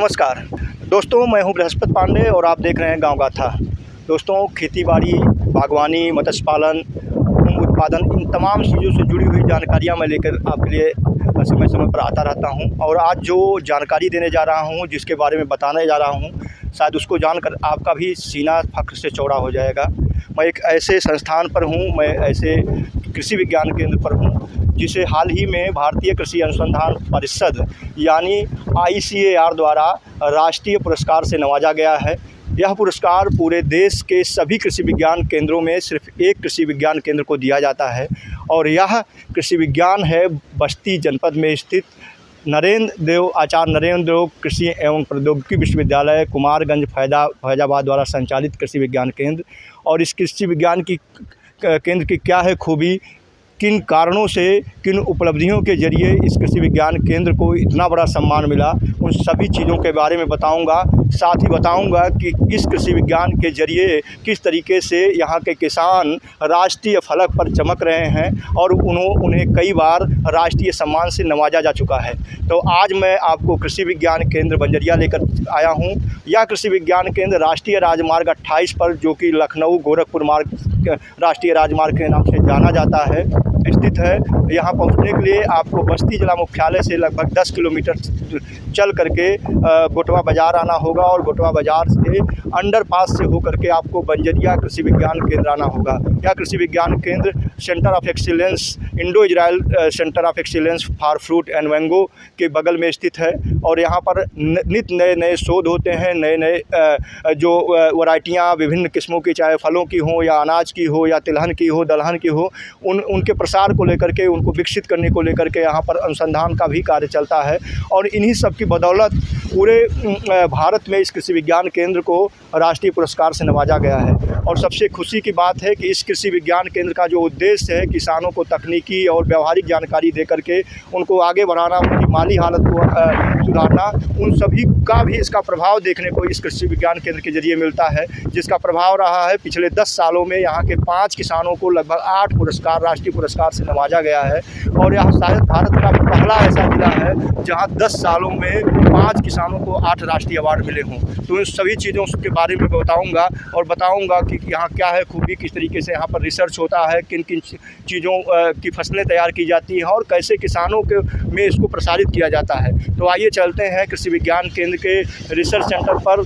नमस्कार दोस्तों, मैं हूं बृहस्पति पांडे और आप देख रहे हैं गांव गाथा। दोस्तों, खेतीबाड़ी, बागवानी, मत्स्य पालन, ऊन उत्पादन, इन तमाम चीज़ों से जुड़ी हुई जानकारियां मैं लेकर आपके लिए समय समय पर आता रहता हूं। और आज जो जानकारी देने जा रहा हूं, जिसके बारे में बताने जा रहा हूं, शायद उसको जानकर आपका भी सीना फ़ख्र से चौड़ा हो जाएगा। मैं एक ऐसे संस्थान पर हूँ, मैं ऐसे कृषि विज्ञान केंद्र पर हूँ जिसे हाल ही में भारतीय कृषि अनुसंधान परिषद यानी ICAR द्वारा राष्ट्रीय पुरस्कार से नवाजा गया है। यह पुरस्कार पूरे देश के सभी कृषि विज्ञान केंद्रों में सिर्फ एक कृषि विज्ञान केंद्र को दिया जाता है और यह कृषि विज्ञान है बस्ती जनपद में स्थित आचार्य नरेंद्र देव कृषि एवं प्रौद्योगिकी विश्वविद्यालय कुमारगंज फैजाबाद द्वारा संचालित कृषि विज्ञान केंद्र। और इस कृषि विज्ञान की केंद्र की क्या है खूबी, किन कारणों से, किन उपलब्धियों के ज़रिए इस कृषि विज्ञान केंद्र को इतना बड़ा सम्मान मिला, उन सभी चीज़ों के बारे में बताऊंगा। साथ ही बताऊंगा कि इस कृषि विज्ञान के ज़रिए किस तरीके से यहाँ के किसान राष्ट्रीय फलक पर चमक रहे हैं और उन्हें कई बार राष्ट्रीय सम्मान से नवाजा जा चुका है। तो आज मैं आपको कृषि विज्ञान केंद्र बंजरिया लेकर आया हूँ। यह कृषि विज्ञान केंद्र राष्ट्रीय राजमार्ग 28 पर, जो कि लखनऊ गोरखपुर मार्ग राष्ट्रीय राजमार्ग के नाम से जाना जाता है, स्थित है। यहाँ पहुँचने के लिए आपको बस्ती जिला मुख्यालय से लगभग 10 किलोमीटर चल करके गोटवा बाज़ार आना होगा और गोटवा बाज़ार से अंडरपास से होकर के आपको बंजरिया कृषि विज्ञान केंद्र आना होगा। यह कृषि विज्ञान केंद्र centre of excellence, Indo Israel centre of excellence for fruit and mango के बगल में स्थित है। और यहाँ पर नित्य नए नए शोध होते हैं, नए नए जो वैरायटियाँ विभिन्न किस्मों की, चाहे फलों की हो या अनाज की हो या तिलहन की हो, दलहन की हो, उनके प्रसार को लेकर के, उनको विकसित करने को लेकर के यहाँ पर अनुसंधान का भी कार्य चलता है। और इन्हीं सब की बदौलत पूरे भारत में इस कृषि विज्ञान केंद्र को राष्ट्रीय पुरस्कार से नवाजा गया है। और सबसे खुशी की बात है कि इस कृषि विज्ञान केंद्र का जो उद्देश्य है किसानों को तकनीकी और व्यवहारिक जानकारी दे करके उनको आगे बढ़ाना, उनकी माली हालत को सुधारना, उन सभी का भी इसका प्रभाव देखने को इस कृषि विज्ञान केंद्र के जरिए मिलता है, जिसका प्रभाव रहा है पिछले 10 सालों में यहाँ के 5 किसानों को लगभग 8 पुरस्कार, राष्ट्रीय पुरस्कार से नवाजा गया है। और यह शायद भारत का पहला ऐसा जिला है जहाँ 10 सालों में 5 किसानों को 8 राष्ट्रीय अवार्ड मिले हों। तो इन सभी चीज़ों के बारे में बताऊंगा और बताऊंगा कि यहाँ क्या है खूबी, किस तरीके से यहाँ पर रिसर्च होता है, किन किन चीज़ों की फसलें तैयार की जाती हैं और कैसे किसानों के में इसको प्रसारित किया जाता है। तो आइए चलते हैं कृषि विज्ञान केंद्र के रिसर्च सेंटर पर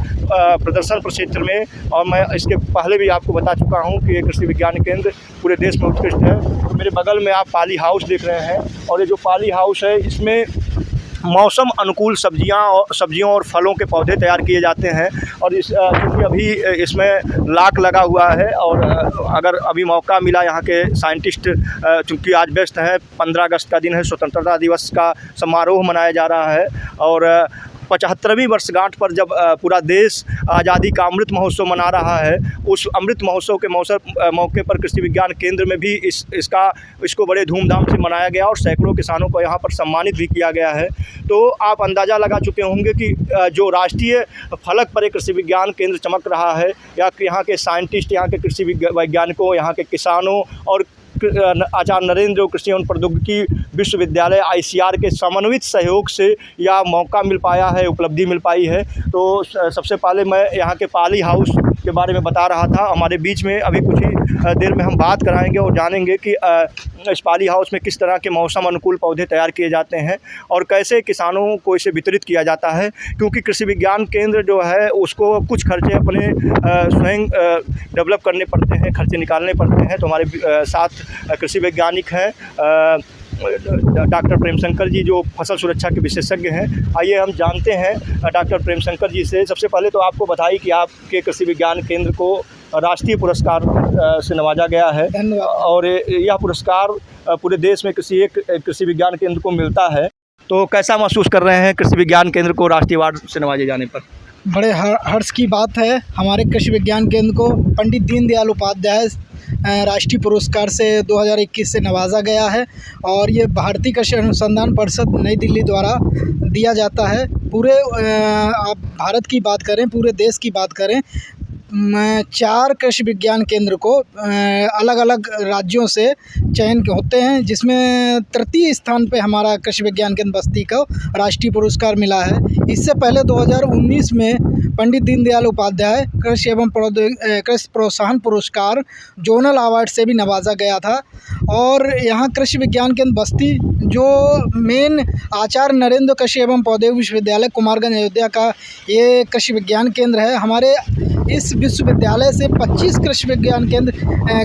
प्रदर्शन प्रक्षेत्र में। और मैं इसके पहले भी आपको बता चुका हूँ कि ये कृषि विज्ञान केंद्र पूरे देश में उत्कृष्ट है। मेरे बगल में आप पाली हाउस देख रहे हैं और ये जो पाली हाउस है, इसमें मौसम अनुकूल सब्जियों और फलों के पौधे तैयार किए जाते हैं। और क्योंकि अभी इसमें लाक लगा हुआ है और अगर अभी मौका मिला, यहाँ के साइंटिस्ट चूँकि आज व्यस्त हैं, 15 अगस्त का दिन है, स्वतंत्रता दिवस का समारोह मनाया जा रहा है। और 75वीं वर्षगांठ पर जब पूरा देश आज़ादी का अमृत महोत्सव मना रहा है, उस अमृत महोत्सव के मौके पर कृषि विज्ञान केंद्र में भी इसको बड़े धूमधाम से मनाया गया और सैकड़ों किसानों को यहाँ पर सम्मानित भी किया गया है। तो आप अंदाज़ा लगा चुके होंगे कि जो राष्ट्रीय फलक पर एक कृषि विज्ञान केंद्र चमक रहा है, या यहाँ के साइंटिस्ट, यहाँ के कृषि वैज्ञानिकों, यहाँ के किसानों और आचार्य नरेंद्र देव कृषि एवं प्रौद्योगिकी विश्वविद्यालय ICAR के समन्वित सहयोग से यह मौका मिल पाया है, उपलब्धि मिल पाई है। तो सबसे पहले मैं यहाँ के पाली हाउस के बारे में बता रहा था। हमारे बीच में अभी कुछ ही देर में हम बात कराएंगे और जानेंगे कि इस पाली हाउस में किस तरह के मौसम अनुकूल पौधे तैयार किए जाते हैं और कैसे किसानों को इसे वितरित किया जाता है। क्योंकि कृषि विज्ञान केंद्र जो है उसको कुछ खर्चे अपने स्वयं डेवलप करने पड़ते हैं, खर्चे निकालने पड़ते हैं। तो हमारे साथ कृषि वैज्ञानिक हैं डॉक्टर प्रेम शंकर जी, जो फसल सुरक्षा के विशेषज्ञ हैं। आइए हम जानते हैं डॉक्टर प्रेम शंकर जी से। सबसे पहले तो आपको बधाई कि आपके कृषि विज्ञान केंद्र को राष्ट्रीय पुरस्कार से नवाजा गया है। और यह पुरस्कार पूरे देश में एक कृषि विज्ञान केंद्र को मिलता है। तो कैसा महसूस कर रहे हैं कृषि विज्ञान केंद्र को राष्ट्रीय अवार्ड से नवाजे जाने पर? बड़े हर्ष की बात है। हमारे कृषि विज्ञान केंद्र को पंडित दीनदयाल उपाध्याय राष्ट्रीय पुरस्कार से 2021 से नवाजा गया है और ये भारतीय कृषि अनुसंधान परिषद नई दिल्ली द्वारा दिया जाता है। पूरे आप भारत की बात करें, पूरे देश की बात करें, 4 कृषि विज्ञान केंद्र को अलग अलग राज्यों से चयन होते हैं, जिसमें तृतीय स्थान पे हमारा कृषि विज्ञान केंद्र बस्ती को राष्ट्रीय पुरस्कार मिला है। इससे पहले 2019 में पंडित दीनदयाल उपाध्याय कृषि एवं कृषि प्रोत्साहन पुरस्कार जोनल अवार्ड से भी नवाजा गया था। और यहाँ कृषि विज्ञान केंद्र बस्ती जो मेन आचार्य नरेंद्र कृषि एवं प्रौद्योगिकी विश्वविद्यालय कुमारगंज अयोध्या का ये कृषि विज्ञान केंद्र है। हमारे इस विश्वविद्यालय से 25 कृषि विज्ञान केंद्र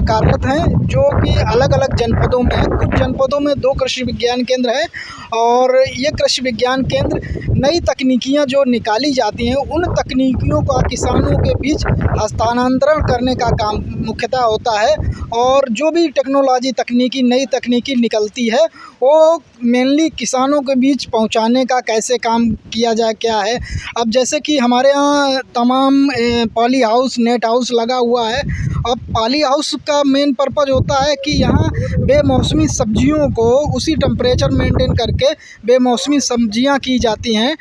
कार्यरत हैं, जो कि अलग अलग जनपदों में हैं। कुछ जनपदों में 2 कृषि विज्ञान केंद्र हैं और ये कृषि विज्ञान केंद्र नई तकनीकियाँ जो निकाली जाती हैं उन तकनीकियों का किसानों के बीच हस्तांतरण करने का काम मुख्यतः होता है। और जो भी टेक्नोलॉजी नई तकनीकी निकलती है वो मेनली किसानों के बीच पहुंचाने का कैसे काम किया जाए क्या है। अब जैसे कि हमारे यहाँ तमाम पॉली हाउस नेट हाउस लगा हुआ है। अब पॉली हाउस का मेन पर्पज़ होता है कि यहाँ बेमौसमी सब्जियों को उसी टेम्परेचर मेंटेन करके बेमौसमी सब्जियाँ की जाती हैं।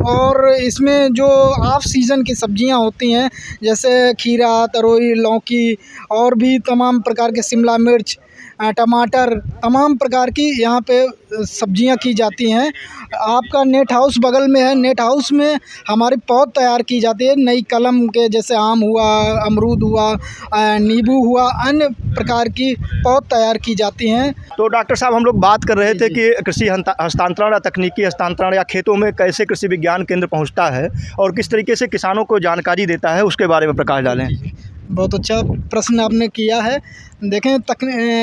और इसमें जो ऑफ सीज़न की सब्जियां होती हैं जैसे खीरा, तरोई, लौकी और भी तमाम प्रकार के शिमला मिर्च, टमाटर, तमाम प्रकार की यहाँ पे सब्जियां की जाती हैं। आपका नेट हाउस बगल में है। नेट हाउस में हमारी पौध तैयार की जाती है नई कलम के, जैसे आम हुआ, अमरूद हुआ, नींबू हुआ, अन्य प्रकार की पौध तैयार की जाती हैं। तो डॉक्टर साहब, हम लोग बात कर रहे थे कि कृषि हस्तांतरण या तकनीकी हस्तांतरण या खेतों में कैसे कृषि विज्ञान केंद्र पहुंचता है और किस तरीके से किसानों को जानकारी देता है, उसके बारे में प्रकाश डालें। बहुत अच्छा प्रश्न आपने किया है। देखें,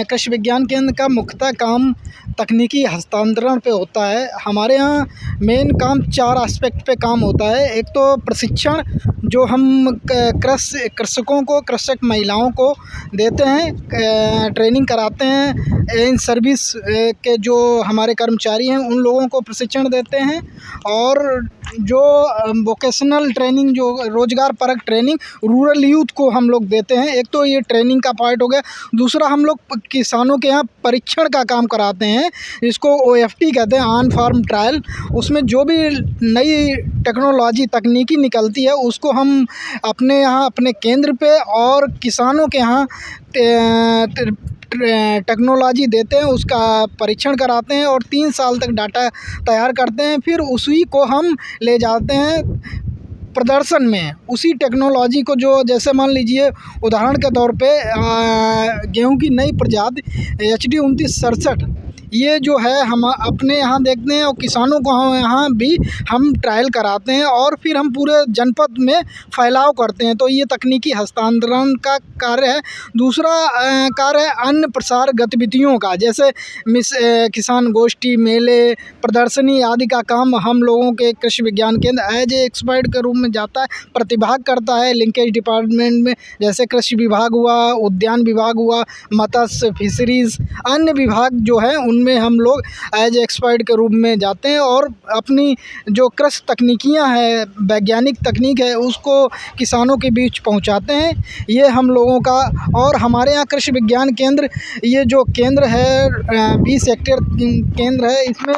कृषि विज्ञान केंद्र का मुख्यतः काम तकनीकी हस्तांतरण पे होता है। हमारे यहाँ मेन काम 4 एस्पेक्ट पे काम होता है। एक तो प्रशिक्षण जो हम कृषकों को, कृषक महिलाओं को देते हैं, ट्रेनिंग कराते हैं। इन सर्विस के जो हमारे कर्मचारी हैं उन लोगों को प्रशिक्षण देते हैं। और जो वोकेशनल ट्रेनिंग, जो रोज़गार परक ट्रेनिंग रूरल यूथ को हम लोग देते हैं। एक तो ये ट्रेनिंग का पार्ट हो गया। दूसरा, हम लोग किसानों के यहाँ परीक्षण का काम कराते हैं, इसको OFT कहते हैं, ऑन फार्म ट्रायल। उसमें जो भी नई टेक्नोलॉजी तकनीकी निकलती है उसको हम अपने यहाँ अपने केंद्र पे और किसानों के यहाँ टेक्नोलॉजी देते हैं, उसका परीक्षण कराते हैं और 3 साल तक डाटा तैयार करते हैं। फिर उसी को हम ले जाते हैं प्रदर्शन में, उसी टेक्नोलॉजी को, जो जैसे मान लीजिए उदाहरण के तौर पे गेहूं की नई प्रजाति HD 2967 ये जो है हम अपने यहाँ देखते हैं और किसानों को यहाँ भी हम ट्रायल कराते हैं और फिर हम पूरे जनपद में फैलाव करते हैं। तो ये तकनीकी हस्तांतरण का कार्य है। दूसरा कार्य है अन्य प्रसार गतिविधियों का, जैसे किसान गोष्ठी, मेले, प्रदर्शनी आदि का काम हम लोगों के कृषि विज्ञान केंद्र एज ए एक्सपर्ट के रूप में जाता है, प्रतिभाग करता है लिंकेज डिपार्टमेंट में, जैसे कृषि विभाग हुआ, उद्यान विभाग हुआ, मत्स्य फिशरीज़, अन्य विभाग जो है उनमें हम लोग एज एक्सपर्ट के रूप में जाते हैं और अपनी जो कृषि तकनीकियां हैं, वैज्ञानिक तकनीक है, उसको किसानों के बीच पहुंचाते हैं। ये हम लोगों का। और हमारे यहाँ कृषि विज्ञान केंद्र, ये जो केंद्र है 20 हेक्टेयर केंद्र है, इसमें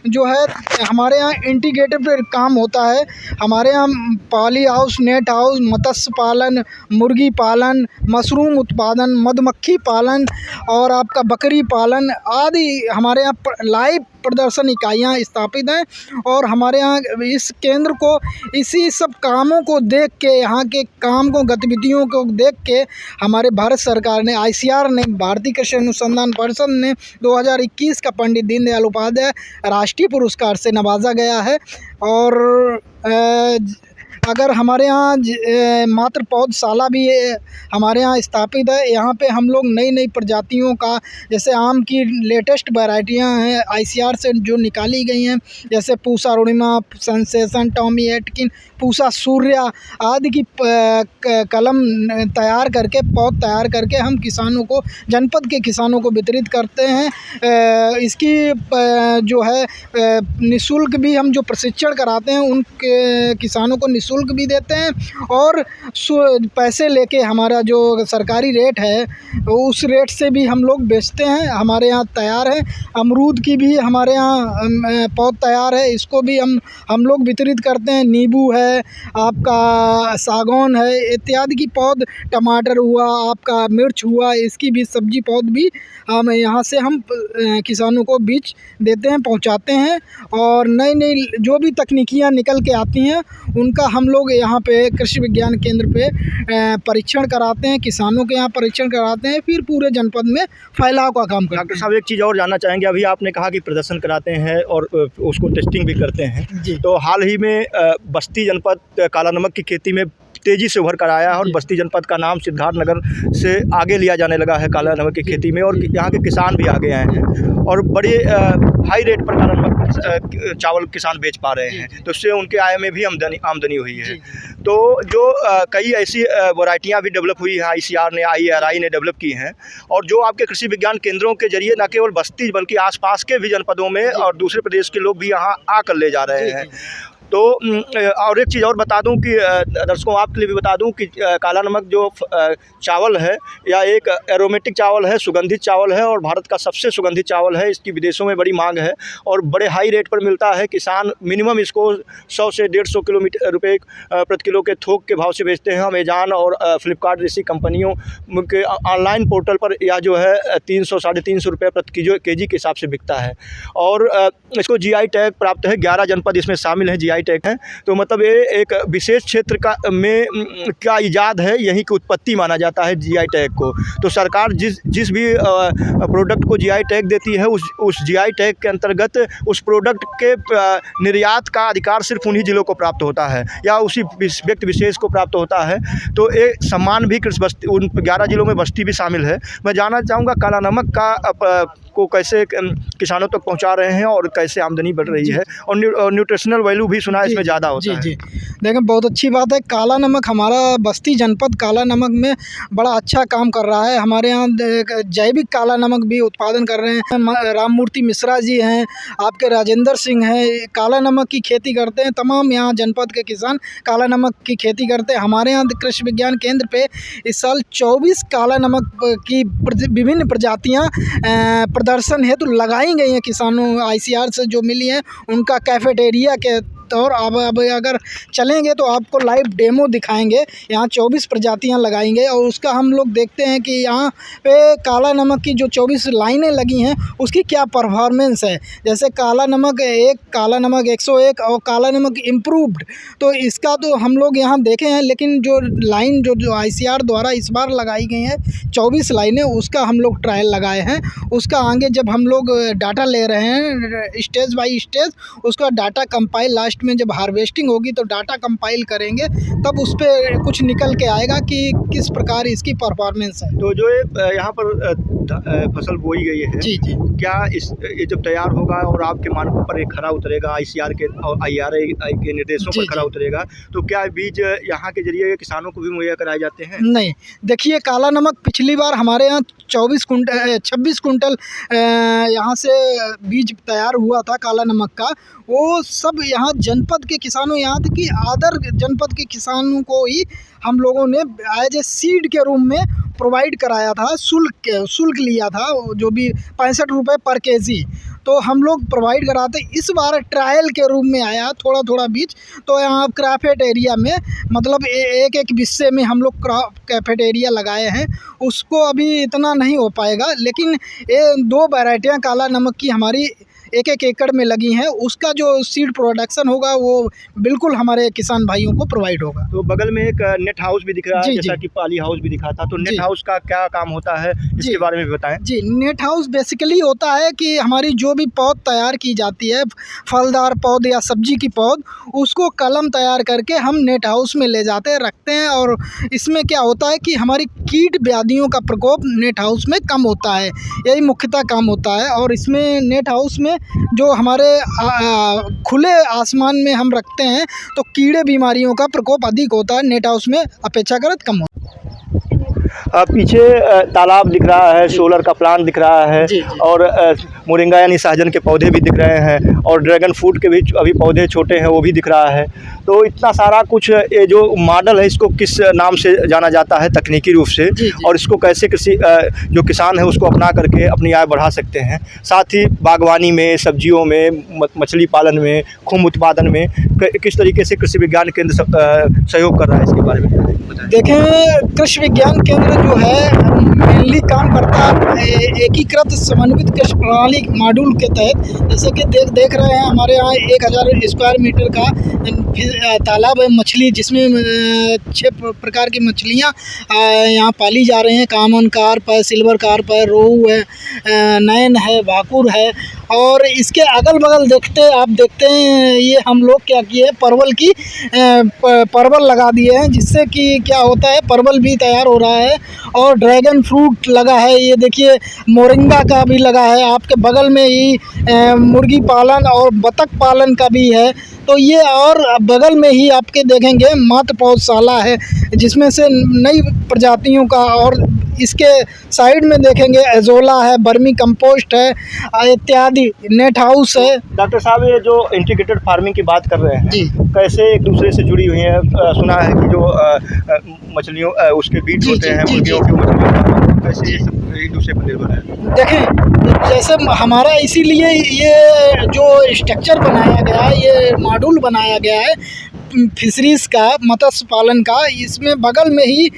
जो है हमारे यहाँ इंटीग्रेटेड काम होता है। हमारे यहाँ पॉली हाउस, नेट हाउस, मत्स्य पालन, मुर्गी पालन, मशरूम उत्पादन, मधुमक्खी पालन और आपका बकरी पालन आदि हमारे यहाँ लाइव प्रदर्शन इकाइयाँ स्थापित हैं। और हमारे यहाँ इस केंद्र को इसी सब कामों को देख के, यहाँ के काम को, गतिविधियों को देख के हमारे भारत सरकार ने, ICR ने, भारतीय कृषि अनुसंधान परिषद ने 2021 का पंडित दीनदयाल उपाध्याय राष्ट्रीय पुरस्कार से नवाजा गया है। और अगर हमारे यहाँ मात्र पौधशाला भी हमारे यहाँ स्थापित है। यहाँ पे हम लोग नई नई प्रजातियों का, जैसे आम की लेटेस्ट वैरायटियाँ हैं ICR से जो निकाली गई हैं, जैसे Pusa Arunima, sensation, Tommy Atkin, Pusa Surya आदि की कलम तैयार करके, पौध तैयार करके हम किसानों को, जनपद के किसानों को वितरित करते हैं। इसकी जो है निःशुल्क भी हम जो प्रशिक्षण कराते हैं उन किसानों को निःशुल्क भी देते हैं और पैसे लेके हमारा जो सरकारी रेट है उस रेट से भी हम लोग बेचते हैं। हमारे यहाँ तैयार है। अमरूद की भी हमारे यहाँ पौध तैयार है, इसको भी हम लोग वितरित करते हैं। नींबू है, है, आपका सागौन है, इत्यादि की पौध, टमाटर हुआ, आपका मिर्च हुआ, इसकी भी सब्जी पौध भी हम यहाँ से हम किसानों को बीज देते हैं, पहुँचाते हैं। और नई नई जो भी तकनीकियाँ निकल के आती हैं उनका हम लोग यहाँ पे कृषि विज्ञान केंद्र पे परीक्षण कराते हैं, किसानों के यहाँ परीक्षण कराते हैं, फिर पूरे जनपद में फैलाव का काम करते डॉक्टर हैं। साहब एक चीज़ और जानना चाहेंगे, अभी आपने कहा कि प्रदर्शन कराते हैं और उसको टेस्टिंग भी करते हैं। जी। तो हाल ही में बस्ती जनपद काला नमक की खेती में तेज़ी से उभर कर आया है और जी। बस्ती जनपद का नाम सिद्धार्थनगर से आगे लिया जाने लगा है काला नमक की खेती में, और यहाँ के किसान भी आगे आए हैं और बड़े हाई रेट पर काला नमक चावल किसान बेच पा रहे हैं, तो इससे उनके आय में भी आमदनी हुई है। तो जो कई ऐसी वैरायटियाँ भी डेवलप हुई हैं, ICR ने, IRI ने डेवलप की हैं, और जो आपके कृषि विज्ञान केंद्रों के जरिए न केवल बस्ती बल्कि आसपास के भी जनपदों में और दूसरे प्रदेश के लोग भी यहाँ आकर ले जा रहे हैं। तो और एक चीज़ और बता दूं कि दर्शकों आपके लिए भी बता दूं कि काला नमक जो चावल है या एक एरोमेटिक चावल है, सुगंधित चावल है और भारत का सबसे सुगंधित चावल है। इसकी विदेशों में बड़ी मांग है और बड़े हाई रेट पर मिलता है। किसान मिनिमम इसको 100 से 150 रुपये प्रति किलो के थोक के भाव से बेचते हैं। अमेज़न और फ्लिपकार्ट जैसी कंपनियों के ऑनलाइन पोर्टल पर या जो है 300 साढ़े 300 रुपये प्रति केजी के हिसाब से बिकता है। और इसको GI टैग प्राप्त है, 11 जनपद इसमें शामिल हैं, GI टैग है। तो मतलब ये एक विशेष क्षेत्र का इजाद है, यहीं की उत्पत्ति माना जाता है GI टैग को। तो सरकार जिस भी प्रोडक्ट को GI टैग देती है उस GI टैग के अंतर्गत उस प्रोडक्ट के निर्यात का अधिकार सिर्फ उन्हीं जिलों को प्राप्त होता है या उसी व्यक्ति विशेष को प्राप्त होता है। तो ये सम्मान भी बस्ती, उन 11 जिलों में बस्ती भी शामिल है। मैं जानना चाहूँगा काला नमक को कैसे किसानों तक पहुंचा रहे हैं और कैसे आमदनी बढ़ रही है, और न्यूट्रिशनल वैल्यू भी सुना है इसमें ज़्यादा होता है। जी देखें, बहुत अच्छी बात है। काला नमक हमारा बस्ती जनपद काला नमक में बड़ा अच्छा काम कर रहा है। हमारे यहाँ जैविक काला नमक भी उत्पादन कर रहे हैं। राममूर्ति मिश्रा जी हैं, आपके राजेंद्र सिंह हैं, काला नमक की खेती करते हैं। तमाम यहाँ जनपद के किसान काला नमक की खेती करते हैं। हमारे यहाँ कृषि विज्ञान केंद्र पे इस साल 24 काला नमक की विभिन्न प्रजातियाँ प्रदर्शन हेतु लगाई गई हैं। किसानों ICR से जो मिली हैं उनका कैफेटेरिया के तौर अब अगर चलेंगे तो आपको लाइव डेमो दिखाएंगे। यहाँ 24 प्रजातियाँ लगाएंगे और उसका हम लोग देखते हैं कि यहाँ पे काला नमक की जो 24 लाइनें लगी हैं उसकी क्या परफॉर्मेंस है। जैसे काला नमक 1, काला नमक 101 और काला नमक इम्प्रूव्ड, तो इसका तो हम लोग यहाँ देखे हैं। लेकिन जो लाइन जो ICR द्वारा इस बार लगाई गई हैं 24 लाइनें, उसका हम लोग ट्रायल लगाए हैं। उसका आगे जब हम लोग डाटा ले रहे हैं स्टेज बाई स्टेज, उसका डाटा कंपाइल लास्ट में जब हार्वेस्टिंग होगी तो डाटा कंपाइल करेंगे, तब उस पर कुछ निकल के आएगा कि किस प्रकार इसकी परफॉर्मेंस है। तो जो यहाँ पर फसल बोई गई है, जी क्या ये जब तैयार होगा और आपके मानकों पर ये खरा उतरेगा, ICR के और IRI के निर्देशों पर खरा उतरेगा, तो क्या बीज यहाँ के जरिए किसानों को भी मुहैया कराए जाते हैं? नहीं, देखिए काला नमक पिछली बार हमारे यहाँ 26 कुंटल यहाँ से बीज तैयार हुआ था काला नमक का। वो सब यहाँ जनपद के किसानों, यहाँ तक कि अदर जनपद के किसानों को ही हम लोगों ने एज ए सीड के रूप में प्रोवाइड कराया था। शुल्क लिया था जो भी 65 रुपये पर केजी, तो हम लोग प्रोवाइड कराते। इस बार ट्रायल के रूप में आया थोड़ा बीज, तो यहाँ क्राफ्ट एरिया में मतलब एक विषय में हम लोग कैफेट एरिया लगाए हैं। उसको अभी इतना नहीं हो पाएगा, लेकिन ये 2 वैरायटियाँ काला नमक की हमारी 1-1 एकड़ में लगी हैं। उसका जो सीड प्रोडक्शन होगा वो बिल्कुल हमारे किसान भाइयों को प्रोवाइड होगा। तो बगल में एक नेट हाउस भी दिख रहा है, जैसा कि पाली हाउस भी दिखा था। तो नेट हाउस का क्या काम होता है, इसके बारे में भी बताएं। जी, नेट हाउस बेसिकली होता है कि हमारी जो भी पौध तैयार की जाती है, फलदार पौध या सब्जी की पौध, उसको कलम तैयार करके हम नेट हाउस में ले जाते हैं, रखते हैं। और इसमें क्या होता है कि हमारी कीट व्याधियों का प्रकोप नेट हाउस में कम होता है, यही मुख्यतः काम होता है। और इसमें नेट हाउस में जो हमारे खुले आसमान में हम रखते हैं तो कीड़े बीमारियों का प्रकोप अधिक होता है, नेट हाउस में अपेक्षाकृत कम होता है। पीछे तालाब दिख रहा है, सोलर का प्लांट दिख रहा है जी, जी। और मोरिंगा यानी सहजन के पौधे भी दिख रहे हैं और ड्रैगन फ्रूट के भी अभी पौधे छोटे हैं वो भी दिख रहा है। तो इतना सारा कुछ ये जो मॉडल है इसको किस नाम से जाना जाता है तकनीकी रूप से, जी, जी। और इसको कैसे कृषि जो किसान है उसको अपना करके अपनी आय बढ़ा सकते हैं। साथ ही बागवानी में, सब्जियों में, मछली पालन में, खुम्ब उत्पादन में किस तरीके से कृषि विज्ञान केंद्र सहयोग कर रहा है, इसके बारे में बताएं। देखें, कृषि विज्ञान केंद्र जो है मेनली काम करता है एकीकृत समन्वित कृषि प्रणाली मॉड्यूल के तहत। जैसे कि देख रहे हैं हमारे यहाँ 1000 स्क्वायर मीटर का तालाब है मछली, जिसमें 6 प्रकार की मछलियाँ यहाँ पाली जा रही हैं। कॉमन कार्प है, सिल्वर कार्प है, रोहू है, नयन है, भाकुर है। और इसके अगल बगल आप देखते हैं ये हम लोग क्या किए हैं, परवल की परवल लगा दिए हैं, जिससे कि क्या होता है परवल भी तैयार हो रहा है और ड्रैगन फ्रूट लगा है। ये देखिए मोरिंगा का भी लगा है, आपके बगल में ही मुर्गी पालन और बतख पालन का भी है। तो ये और बगल में ही आपके देखेंगे मात्र पौधशाला है, जिसमें से नई प्रजातियों का, और इसके साइड में देखेंगे एजोला है, बर्मी कंपोस्ट है इत्यादि, नेट हाउस है। डॉक्टर साहब, ये जो इंटीग्रेटेड फार्मिंग की बात कर रहे हैं जी। कैसे एक दूसरे से जुड़ी हुई हैं? सुना है कि जो मछलियों उसके बीज जी, होते जी, हैं, जी, मुर्गियों जी। की मछलियों, कैसे ये सब एक दूसरे पर निर्भर है? देखें, जैसे हमारा इसीलिए ये जो स्ट्रक्चर बनाया गया है, ये मॉड्यूल बनाया गया है फिशरीज़ का, मत्स्य पालन का। इसमें बगल में ही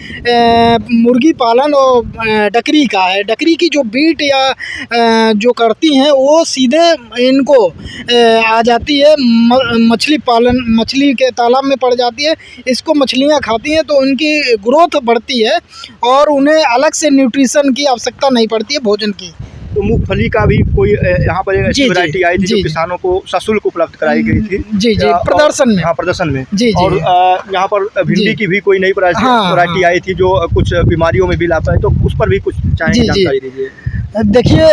मुर्गी पालन और डकरी का है। डकरी की जो बीट या जो करती हैं वो सीधे इनको आ जाती है, मछली पालन, मछली के तालाब में पड़ जाती है। इसको मछलियाँ खाती हैं तो उनकी ग्रोथ बढ़ती है और उन्हें अलग से न्यूट्रिशन की आवश्यकता नहीं पड़ती है भोजन की। तो मूंगफली का भी कोई यहाँ पर एक जी, ऐसी जी, वैरायटी आई थी जो जी। किसानों को सशुल्क उपलब्ध कराई गई थी। जी, जी, और प्रदर्शन में। हाँ, प्रदर्शन में। जी, जी। और यहाँ पर भिंडी जी। की भी कोई नई हाँ, वैरायटी हाँ। आई थी जो कुछ बीमारियों में भी लाभदायक है, तो उस पर भी कुछ चाहे जी, जी। जानकारी दीजिए। देखिए,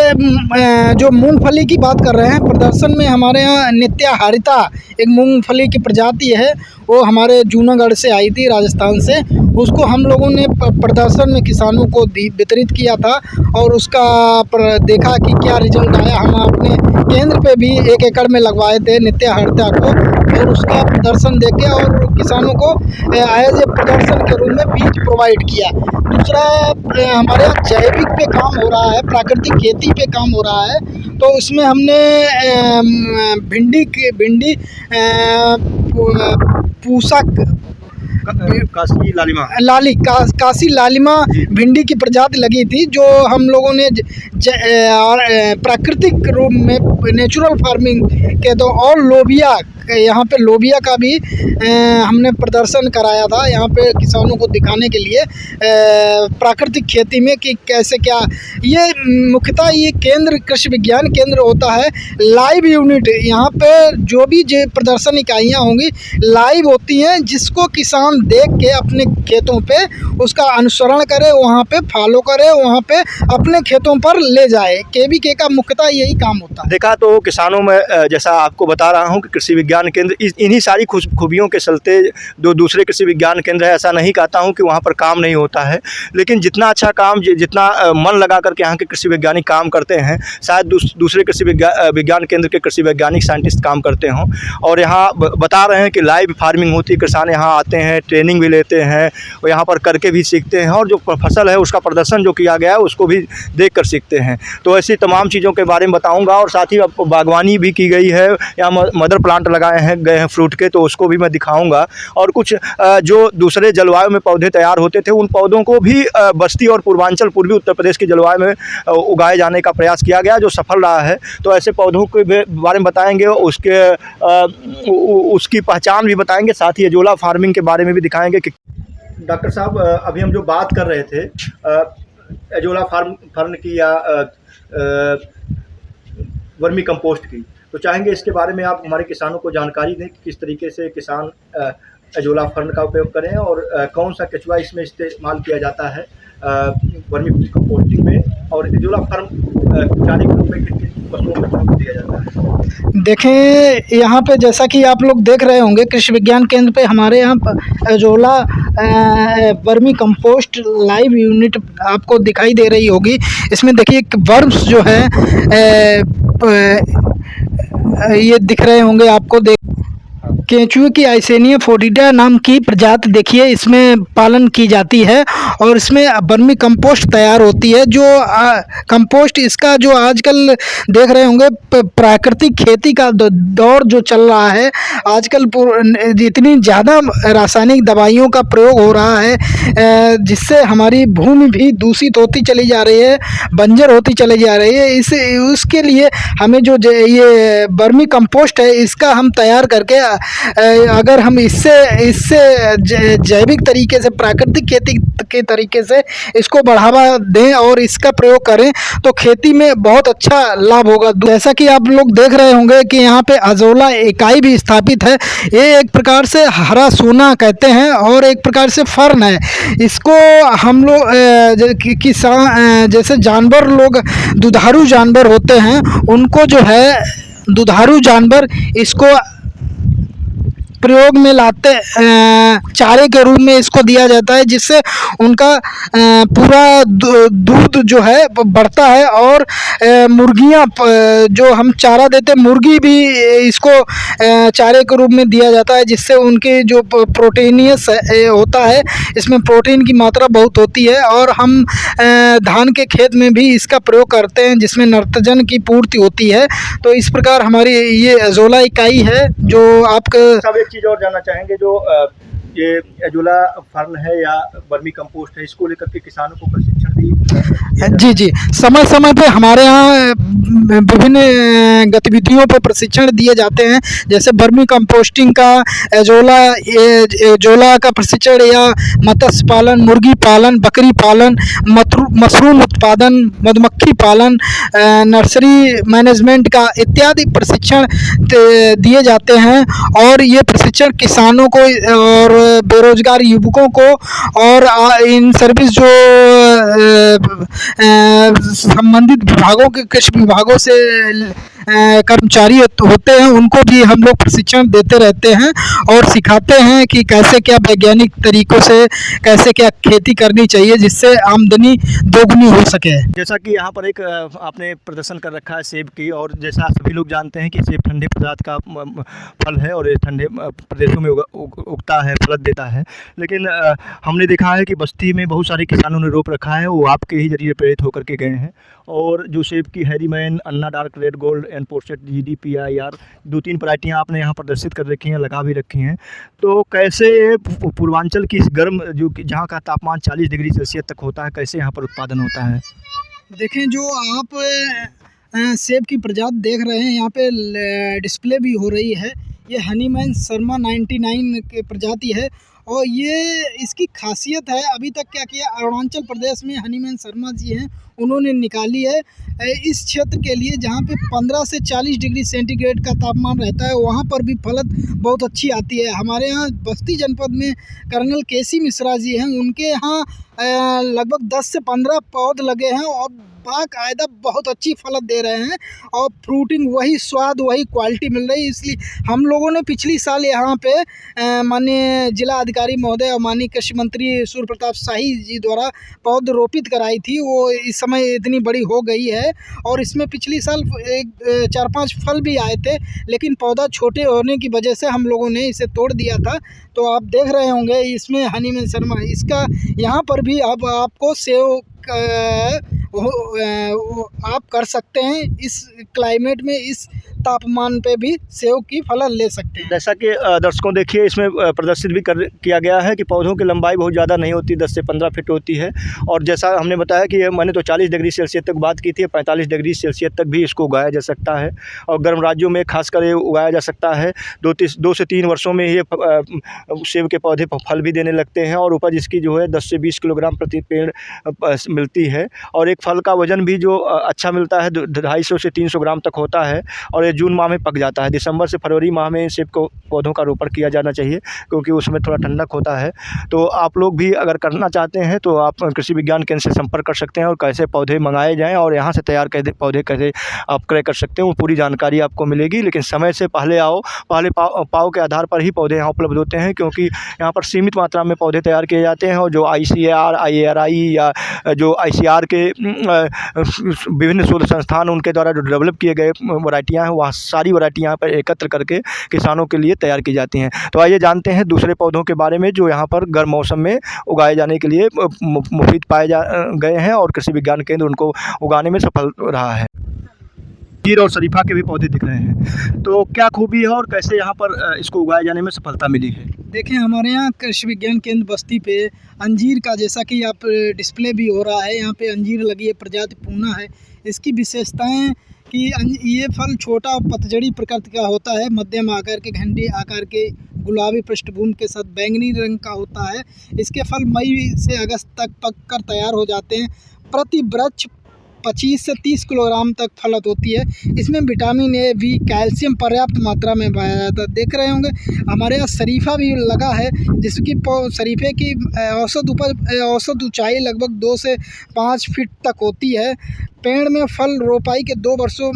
जो मूंगफली की बात कर रहे हैं, प्रदर्शन में हमारे यहाँ नित्या हारिता एक मूंगफली की प्रजाति है, वो हमारे जूनागढ़ से आई थी, राजस्थान से। उसको हम लोगों ने प्रदर्शन में किसानों को वितरित किया था और उसका देखा कि क्या रिजल्ट आया। हम अपने केंद्र पे भी 1 एकड़ में लगवाए थे नित्या हारिता को, और उसका प्रदर्शन देके और किसानों को एज ए प्रदर्शन के रूप में बीज प्रोवाइड किया। दूसरा, हमारे यहाँ जैविक पे काम हो रहा है, प्राकृतिक खेती पे काम हो रहा है। तो उसमें हमने भिंडी पूसा काशी लालिमा भिंडी की प्रजाति लगी थी, जो हम लोगों ने प्राकृतिक रूप में नेचुरल फार्मिंग के तो, और लोबिया, यहाँ पे लोबिया का भी हमने प्रदर्शन कराया था यहाँ पे किसानों को दिखाने के लिए प्राकृतिक खेती में कि कैसे क्या। ये मुख्यतः ये केंद्र कृषि विज्ञान केंद्र होता है लाइव यूनिट। यहाँ पे जो भी प्रदर्शन इकाइयाँ होंगी लाइव होती हैं, जिसको किसान देख के अपने खेतों पे उसका अनुसरण करे, वहाँ पे फॉलो करे, वहाँ पे अपने खेतों पर ले जाए। केवीके का मुख्यतः यही काम होता है। देखा तो किसानों में जैसा आपको बता रहा हूँ कि कृषि विज्ञान केंद्र इन्हीं सारी खूबियों के चलते जो दूसरे कृषि विज्ञान केंद्र है, ऐसा नहीं कहता हूँ कि वहाँ पर काम नहीं होता है, लेकिन जितना अच्छा काम, जितना मन लगा करके यहाँ के कृषि वैज्ञानिक काम करते हैं, शायद दूसरे कृषि विज्ञान केंद्र के कृषि वैज्ञानिक साइंटिस्ट काम करते हों। और यहाँ बता रहे हैं कि लाइव फार्मिंग होती है, किसान यहाँ आते हैं, ट्रेनिंग भी लेते हैं और यहाँ पर करके भी सीखते हैं, और जो फसल है उसका प्रदर्शन जो किया गया है उसको भी देख कर सीखते हैं। तो ऐसी तमाम चीज़ों के बारे में बताऊँगा, और साथ ही बागवानी भी की गई है, यहाँ मदर प्लांट लगाए गए हैं फ्रूट के, तो उसको भी मैं दिखाऊंगा। और कुछ जो दूसरे जलवायु में पौधे तैयार होते थे, उन पौधों को भी बस्ती और पूर्वांचल, पूर्वी उत्तर प्रदेश की जलवायु में उगाए जाने का प्रयास किया गया, जो सफल रहा है। तो ऐसे पौधों के बारे में बताएंगे, उसकी पहचान भी बताएंगे, साथ ही एजोला फार्मिंग के बारे में भी दिखाएंगे। कि डॉक्टर साहब, अभी हम जो बात कर रहे थे एजोला फार्म की या वर्मी कंपोस्ट की, तो चाहेंगे इसके बारे में आप हमारे किसानों को जानकारी दें कि किस तरीके से किसान एजोला फर्न का उपयोग करें और कौन सा केचुआ इसमें इस्तेमाल किया जाता है वर्मी कंपोस्टिंग में, और एजोला फर्म चारे के रूप में किन किन पशुओं को दिया जाता है? देखें, यहाँ पे जैसा कि आप लोग देख रहे होंगे, कृषि विज्ञान केंद्र पे हमारे यहाँ azolla vermi compost live unit आपको दिखाई दे रही होगी। इसमें देखिए एक वर्म्स जो है ये दिख रहे होंगे आपको। केंचुए की आइसेनिया फोर्डिडा नाम की प्रजाति देखिए इसमें पालन की जाती है और इसमें वर्मी कंपोस्ट तैयार होती है। जो कंपोस्ट इसका जो आजकल देख रहे होंगे प्राकृतिक खेती का दौर जो चल रहा है आजकल, इतनी ज़्यादा रासायनिक दवाइयों का प्रयोग हो रहा है जिससे हमारी भूमि भी दूषित होती चली जा रही है, बंजर होती चली जा रही है। उसके लिए हमें जो ये वर्मी कंपोस्ट है इसका हम तैयार करके अगर हम इससे जैविक तरीके से, प्राकृतिक खेती के तरीके से इसको बढ़ावा दें और इसका प्रयोग करें तो खेती में बहुत अच्छा लाभ होगा। जैसा कि आप लोग देख रहे होंगे कि यहाँ पे अजोला इकाई भी स्थापित है। ये एक प्रकार से हरा सोना कहते हैं और एक प्रकार से फर्न है। इसको हम लोग किसान जैसे जानवर लोग दुधारू जानवर होते हैं उनको जो है दुधारू जानवर इसको प्रयोग में लाते चारे के रूप में इसको दिया जाता है जिससे उनका पूरा दूध जो है बढ़ता है और मुर्गियां जो हम चारा देते हैं मुर्गी भी इसको चारे के रूप में दिया जाता है जिससे उनके जो प्रोटीनियस होता है इसमें प्रोटीन की मात्रा बहुत होती है। और हम धान के खेत में भी इसका प्रयोग करते हैं जिसमें नाइट्रोजन की पूर्ति होती है। तो इस प्रकार हमारी ये अजोला इकाई है जो आपका। एक चीज़ और जानना चाहेंगे, जो ये अजोला फर्न है या वर्मी कंपोस्ट है, इसको लेकर के किसानों को प्रशिक्षण भी जी समय समय पे हमारे यहाँ विभिन्न गतिविधियों पे प्रशिक्षण दिए जाते हैं। जैसे वर्मी कंपोस्टिंग का, अजोला का प्रशिक्षण या मत्स्य पालन, मुर्गी पालन, बकरी पालन, मशरूम उत्पादन, मधुमक्खी पालन, नर्सरी मैनेजमेंट का इत्यादि प्रशिक्षण दिए जाते हैं। और ये प्रशिक्षण किसानों को और बेरोजगार युवकों को और इन सर्विस जो संबंधित विभागों के कृषि विभागों से कर्मचारी होते हैं उनको भी हम लोग प्रशिक्षण देते रहते हैं और सिखाते हैं कि कैसे क्या वैज्ञानिक तरीकों से कैसे क्या खेती करनी चाहिए जिससे आमदनी दोगुनी हो सके। जैसा कि यहाँ पर एक आपने प्रदर्शन कर रखा है सेब की, और जैसा सभी लोग जानते हैं कि सेब ठंडे प्रजात का फल है और ये ठंडे प्रदेशों में उगता है, फल देता है। लेकिन हमने देखा है कि बस्ती में बहुत सारे किसानों ने रोप रखा है, वो आपके ही जरिए प्रेरित होकर के गए हैं। और जो सेब की हैरीमैन, Anna dark red gold and पोस्टेड GDPIR 2-3 वैरायटियाँ आपने यहाँ प्रदर्शित कर रखी हैं, लगा भी रखी हैं। तो कैसे पूर्वांचल की इस गर्म जो कि जहाँ का तापमान 40 डिग्री सेल्सियस तक होता है, कैसे यहाँ पर उत्पादन होता है? देखें, जो आप सेब की प्रजाति देख रहे हैं यहाँ पे डिस्प्ले भी हो रही है, ये हनीमैन शर्मा 99 के प्रजाति है। और ये इसकी खासियत है, अभी तक क्या किया, अरुणाचल प्रदेश में हनीमैन शर्मा जी हैं, उन्होंने निकाली है इस क्षेत्र के लिए जहाँ पे 15 से 40 डिग्री सेंटीग्रेड का तापमान रहता है, वहाँ पर भी फलत बहुत अच्छी आती है। हमारे यहाँ बस्ती जनपद में कर्नल KC मिश्रा जी हैं, उनके यहाँ लगभग 10 से 15 पौध लगे हैं और बाकायदा बहुत अच्छी फलत दे रहे हैं और फ्रूटिंग वही स्वाद, वही क्वालिटी मिल रही है। इसलिए हम लोगों ने पिछली साल यहाँ पे माननीय जिला अधिकारी महोदय और माननीय कृषि मंत्री सूर्य प्रताप शाही जी द्वारा पौध रोपित कराई थी, वो इस समय इतनी बड़ी हो गई है। और इसमें पिछली साल 4-5 फल भी आए थे, लेकिन पौधा छोटे होने की वजह से हम लोगों ने इसे तोड़ दिया था। तो आप देख रहे होंगे इसमें हनीमैन शर्मा, इसका यहाँ पर भी अब आपको सेव आप कर सकते हैं। इस क्लाइमेट में, इस तापमान पे भी सेव की फल ले सकते हैं। जैसा कि दर्शकों देखिए इसमें प्रदर्शित भी किया गया है कि पौधों की लंबाई बहुत ज़्यादा नहीं होती, 10 से 15 फीट होती है। और जैसा हमने बताया कि मैंने तो 40 डिग्री सेल्सियस तक बात की थी, 45 डिग्री सेल्सियस तक भी इसको उगाया जा सकता है और गर्म राज्यों में खासकर ये उगाया जा सकता है। 2 से 3 वर्षों में ये सेब के पौधे फल भी देने लगते हैं और उपज इसकी जो है 10 से 20 किलोग्राम प्रति पेड़ मिलती है। और एक फल का वज़न भी जो अच्छा मिलता है 250 से 300 ग्राम तक होता है। और और जून माह में पक जाता है। दिसंबर से फरवरी माह में सेब को पौधों का रोपण किया जाना चाहिए, क्योंकि उसमें थोड़ा ठंडक होता है। तो आप लोग भी अगर करना चाहते हैं तो आप कृषि विज्ञान केंद्र से संपर्क कर सकते हैं, और कैसे पौधे मंगाए जाएँ और यहाँ से तैयार पौधे कैसे आप क्रय कर सकते हैं, वो पूरी जानकारी आपको मिलेगी। लेकिन समय से पहले आओ, पहले पाव के आधार पर ही पौधे यहाँ उपलब्ध होते हैं, क्योंकि यहाँ पर सीमित मात्रा में पौधे तैयार किए जाते हैं। और जो ICAR, IARI या जो ICR के विभिन्न शोध संस्थान उनके द्वारा जो डेवलप किए गए वैरायटियाँ हैं, वह सारी वैरायटी यहाँ पर एकत्र करके किसानों के लिए तैयार की जाती हैं। तो आइए जानते हैं दूसरे पौधों के बारे में जो यहाँ पर गर्म मौसम में उगाए जाने के लिए मुफीद पाए गए हैं, और कृषि विज्ञान केंद्र उनको उगाने में सफल रहा है। खीर और शरीफा के भी पौधे दिख रहे हैं, तो क्या खूबी है और कैसे यहाँ पर इसको उगाए जाने में सफलता मिली है? देखिए, हमारे यहाँ कृषि विज्ञान केंद्र बस्ती पे अंजीर का, जैसा कि आप डिस्प्ले भी हो रहा है, यहाँ पे अंजीर लगी है, प्रजाति पूना है। इसकी विशेषताएं कि ये फल छोटा और पतझड़ी प्रकृति का होता है, मध्यम आकार के, घंटी आकार के, गुलाबी पृष्ठभूमि के साथ बैंगनी रंग का होता है। इसके फल मई से अगस्त तक पककर तैयार हो जाते हैं। प्रति वृक्ष 25 से 30 किलोग्राम तक फलत होती है। इसमें विटामिन A, B, कैल्शियम पर्याप्त मात्रा में पाया जाता है। देख रहे होंगे हमारे यहाँ शरीफा भी लगा है, जिसकी शरीफे की औसत ऊंचाई लगभग 2 से 5 फीट तक होती है। पेड़ में फल रोपाई के 2 वर्षों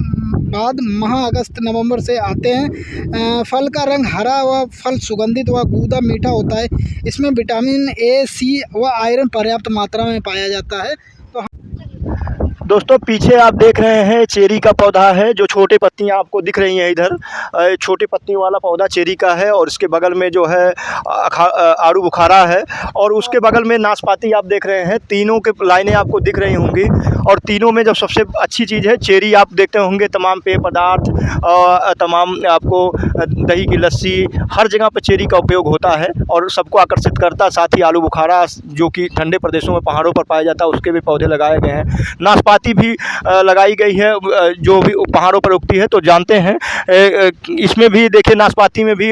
बाद माह अगस्त नवंबर से आते हैं। फल का रंग हरा व फल सुगंधित व गूदा मीठा होता है। इसमें विटामिन A, C व आयरन पर्याप्त मात्रा में पाया जाता है। दोस्तों पीछे आप देख रहे हैं चेरी का पौधा है, जो छोटी पत्तियां आपको दिख रही हैं इधर, छोटी पत्तियों वाला पौधा चेरी का है। और इसके बगल में जो है आड़ू बुखारा है, और उसके बगल में नाशपाती आप देख रहे हैं। तीनों के लाइनें आपको दिख रही होंगी, और तीनों में जब सबसे अच्छी चीज़ है चेरी। आप देखते होंगे तमाम पेय पदार्थ, तमाम आपको दही की लस्सी, हर जगह पर चेरी का उपयोग होता है और सबको आकर्षित करता है। साथ ही आलू बुखारा, जो कि ठंडे प्रदेशों में पहाड़ों पर पाया जाता है, उसके भी पौधे लगाए गए हैं। नाशपाती भी लगाई गई है, जो भी पहाड़ों पर उगती है। तो जानते हैं इसमें भी देखिए, नाशपाती में भी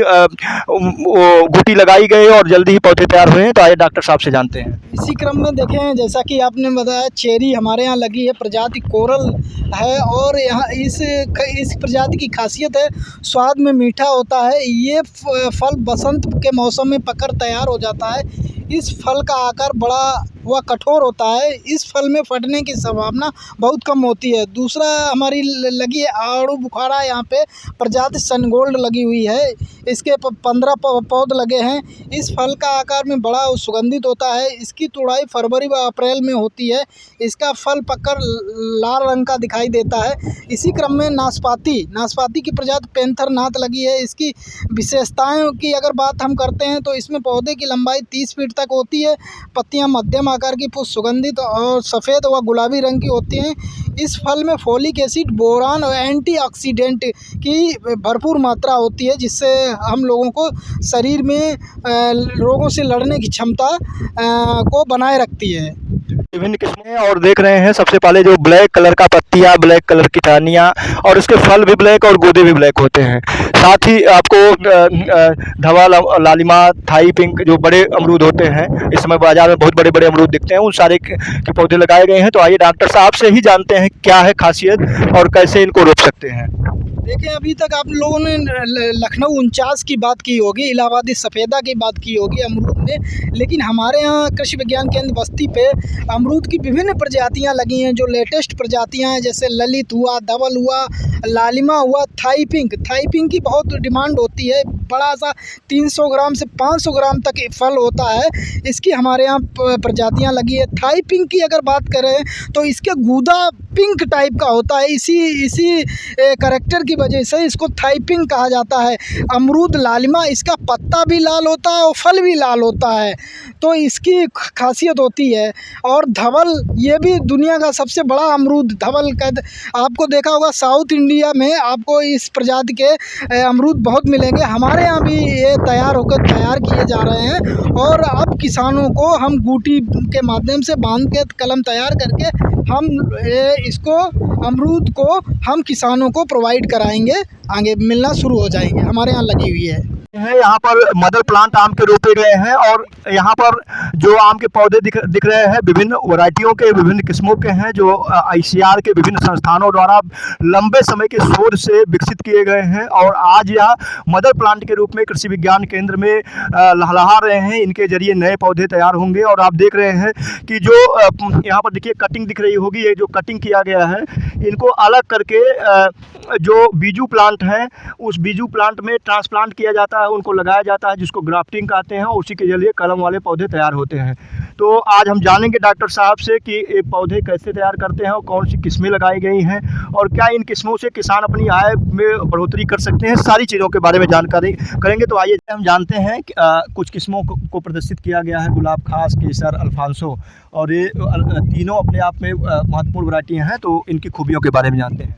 गुटी लगाई गई और जल्दी ही पौधे तैयार हुए हैं। तो आइए डॉक्टर साहब से जानते हैं। इसी क्रम में देखें, जैसा कि आपने बताया, चेरी हमारे यहाँ लगी है, प्रजाति कोरल है। और यहाँ इस प्रजाति की खासियत है, स्वाद में मीठा होता है। ये फल बसंत के मौसम में पककर तैयार हो जाता है। इस फल का आकार बड़ा व कठोर होता है। इस फल में फटने की संभावना बहुत कम होती है। दूसरा हमारी लगी है आड़ू बुखारा, यहाँ पे प्रजाति सनगोल्ड लगी हुई है। इसके 15 पौध लगे हैं। इस फल का आकार में बड़ा और सुगंधित होता है। इसकी तुड़ाई फरवरी व अप्रैल में होती है। इसका फल पककर लाल रंग का दिखाई देता है। इसी क्रम में नाशपाती की प्रजाति पैंथर नाथ लगी है। इसकी विशेषताओं की अगर बात हम करते हैं तो इसमें पौधे की लंबाई 30 फीट तक होती है। पत्तियां मध्यम आकार की, पुष्प सुगंधित और सफ़ेद व गुलाबी रंग की होती हैं। इस फल में फोलिक एसिड, बोरान और एंटीऑक्सीडेंट की भरपूर मात्रा होती है, जिससे हम लोगों को शरीर में रोगों से लड़ने की क्षमता को बनाए रखती है। विभिन्न किस्में और देख रहे हैं। सबसे पहले जो ब्लैक कलर का पत्तियां, ब्लैक कलर की टहनियाँ, और इसके फल भी ब्लैक और गूदे भी ब्लैक होते हैं। साथ ही आपको धवा, लालिमा, थाई पिंक जो बड़े अमरूद होते हैं, इस समय बाजार में बहुत बड़े बड़े अमरूद दिखते हैं, उन सारे के पौधे लगाए गए हैं। तो आइए डॉक्टर साहब से ही जानते हैं क्या है खासियत और कैसे इनको रोप सकते हैं। देखिए, अभी तक आप लोगों ने लखनऊ 49 की बात की होगी, इलाहाबादी सफ़ेदा की बात की होगी अमरूद में, लेकिन हमारे यहाँ कृषि विज्ञान केंद्र बस्ती पे अमरूद की विभिन्न प्रजातियाँ लगी हैं। जो लेटेस्ट प्रजातियाँ हैं, जैसे ललित हुआ, धवल हुआ, लालिमा हुआ, थाई पिंक की बहुत डिमांड होती है। बड़ा सा 300 ग्राम से 500 ग्राम तक फल होता है। इसकी हमारे यहाँ प्रजातियाँ लगी है। थाई पिंक की अगर बात करें तो इसके गूदा पिंक टाइप का होता है। इसी कैरेक्टर की वजह से इसको थाई पिंक कहा जाता है। अमरूद लालिमा, इसका पत्ता भी लाल होता है और फल भी लाल होता है, तो इसकी खासियत होती है। और धवल, ये भी दुनिया का सबसे बड़ा अमरूद धवल आपको देखा होगा, साउथ इंडिया में आपको इस प्रजाति के अमरूद बहुत मिलेंगे। हमारे यहाँ भी ये तैयार किए जा रहे हैं, और अब किसानों को हम गूटी के माध्यम से बांध के कलम तैयार करके हम इसको अमरूद को हम किसानों को प्रोवाइड कराएंगे। आगे मिलना शुरू हो जाएंगे, हमारे यहाँ लगी हुई है। हैं यहाँ पर मदर प्लांट आम के रोपे गए हैं और यहाँ पर जो आम के पौधे दिख रहे हैं विभिन्न वैरायटियों के, विभिन्न किस्मों के हैं जो आईसीआर के विभिन्न संस्थानों द्वारा लंबे समय के शोध से विकसित किए गए हैं और आज यह मदर प्लांट के रूप में कृषि विज्ञान केंद्र में लहलहा रहे हैं। इनके जरिए नए पौधे तैयार होंगे और आप देख रहे हैं कि जो यहाँ पर देखिए कटिंग दिख रही होगी, ये जो कटिंग किया गया है इनको अलग करके जो बीजू प्लांट है उस बीजू प्लांट में ट्रांसप्लांट किया जाता है, उनको लगाया जाता है जिसको ग्राफ्टिंग कहते हैं, उसी के जरिए कलम वाले पौधे तैयार होते हैं। तो आज हम जानेंगे डॉक्टर साहब से कि ये पौधे कैसे तैयार करते हैं और कौन सी किस्में लगाई गई हैं और क्या इन किस्मों से किसान अपनी आय में बढ़ोतरी कर सकते हैं, सारी चीज़ों के बारे में जानकारी करेंगे। तो आइए हम जानते हैं कि कुछ किस्मों को प्रदर्शित किया गया है, गुलाब खास, केसर, अल्फांसो, और ये तीनों अपने आप में महत्वपूर्ण वैरायटियाँ हैं। तो इनकी खूबियों के बारे में जानते हैं।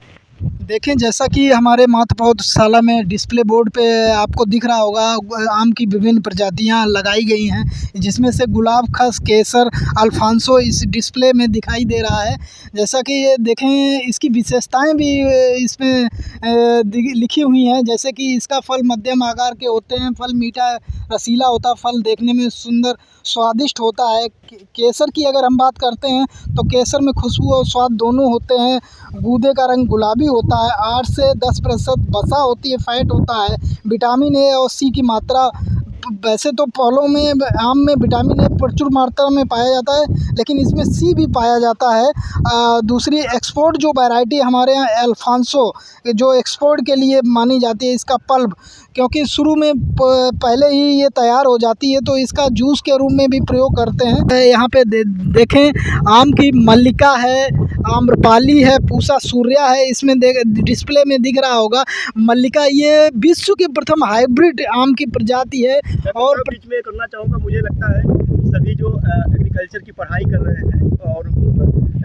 देखें, जैसा कि हमारे मात्र पौधशाला में डिस्प्ले बोर्ड पे आपको दिख रहा होगा, आम की विभिन्न प्रजातियां लगाई गई हैं, जिसमें से गुलाब खास, केसर, अल्फांसो इस डिस्प्ले में दिखाई दे रहा है। जैसा कि ये देखें, इसकी विशेषताएं भी इसमें लिखी हुई हैं, जैसे कि इसका फल मध्यम आकार के होते हैं, फल मीठा रसीला होता है, फल देखने में सुंदर स्वादिष्ट होता है। केसर की अगर हम बात करते हैं तो केसर में खुशबू और स्वाद दोनों होते हैं। गूदे का रंग गुलाबी होता है, 8 से 10% वसा होती है, फैट होता है, विटामिन ए और सी की मात्रा। वैसे तो फलों में, आम में विटामिन ए प्रचुर मात्रा में पाया जाता है, लेकिन इसमें सी भी पाया जाता है। दूसरी एक्सपोर्ट जो वैरायटी हमारे यहाँ अल्फांसो जो एक्सपोर्ट के लिए मानी जाती है, इसका पल्प क्योंकि शुरू में पहले ही ये तैयार हो जाती है तो इसका जूस के रूप में भी प्रयोग करते हैं। यहाँ पे देखें, आम की मल्लिका है, आम्रपाली है, पूसा सूर्या है, इसमें डिस्प्ले में दिख रहा होगा मल्लिका। ये विश्व की प्रथम हाइब्रिड आम की प्रजाति है। और बीच में करना चाहूँगा, मुझे लगता है सभी जो एग्रीकल्चर की पढ़ाई कर रहे हैं और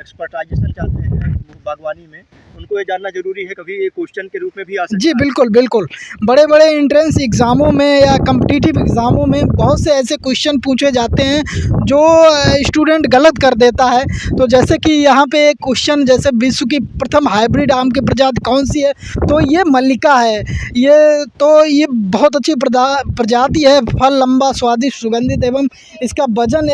एक्सपर्टाइजेशन चाहते हैं बागवानी में, उनको ये जानना जरूरी है, कभी ये क्वेश्चन के रूप में भी आ सकता है। जी बिल्कुल बिल्कुल, बड़े बड़े एंट्रेंस एग्ज़ामों में या कम्पिटिटिव एग्ज़ामों में बहुत से ऐसे क्वेश्चन पूछे जाते हैं जो स्टूडेंट गलत कर देता है। तो जैसे कि यहाँ पे एक क्वेश्चन, जैसे विश्व की प्रथम हाइब्रिड आम की प्रजाति कौन सी है, तो ये मल्लिका है। ये बहुत अच्छी प्रजाति है, फल लंबा, स्वादिष्ट, सुगंधित एवं इसका वजन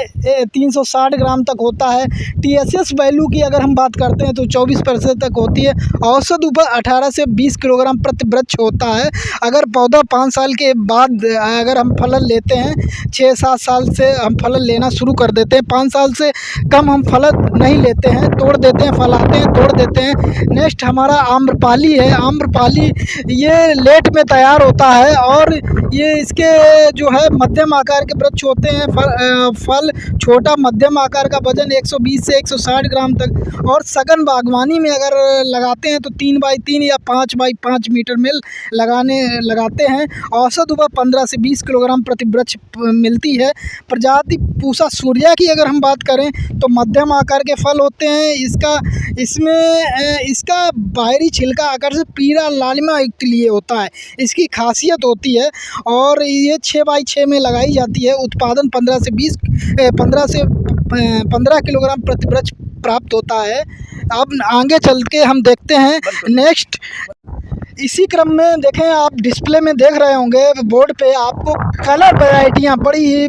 360 ग्राम तक होता है। TSS वैल्यू की अगर हम बात करते हैं तो 24% तक होती है। औसत उपज 18 से 20 किलोग्राम प्रति वृक्ष होता है। अगर पौधा 5 साल के बाद अगर हम फलन लेते हैं, 6-7 साल से हम फलन लेना शुरू कर देते हैं, 5 साल से कम हम फलन नहीं लेते हैं, तोड़ देते हैं, फल आते हैं तोड़ देते हैं। नेक्स्ट हमारा आम्रपाली है। आम्रपाली ये लेट में तैयार होता है और ये इसके जो है मध्यम आकार के वृक्ष होते हैं। फल छोटा मध्यम आकार का, वजन 120 से 160 ग्राम तक। और सघन बागवानी में अगर लगाते हैं तो 3 बाई 3 या 5 बाई 5 मीटर में लगाते हैं। औसत उपज 15 से 20 किलोग्राम प्रति वृक्ष मिलती है। प्रजाति पूसा सूर्या की अगर हम बात करें तो मध्यम आकार के फल होते हैं। इसका बाहरी छिलका आकार से पीला लालिमा युक्त लिए होता है, इसकी खासियत होती है। और ये 6 बाई 6 में लगाई जाती है। उत्पादन 15 से 15 किलोग्राम प्रति वृक्ष प्राप्त होता है। अब आगे चल के हम देखते हैं नेक्स्ट। इसी क्रम में देखें, आप डिस्प्ले में देख रहे होंगे बोर्ड पे आपको कलर वैरायटियाँ बड़ी ही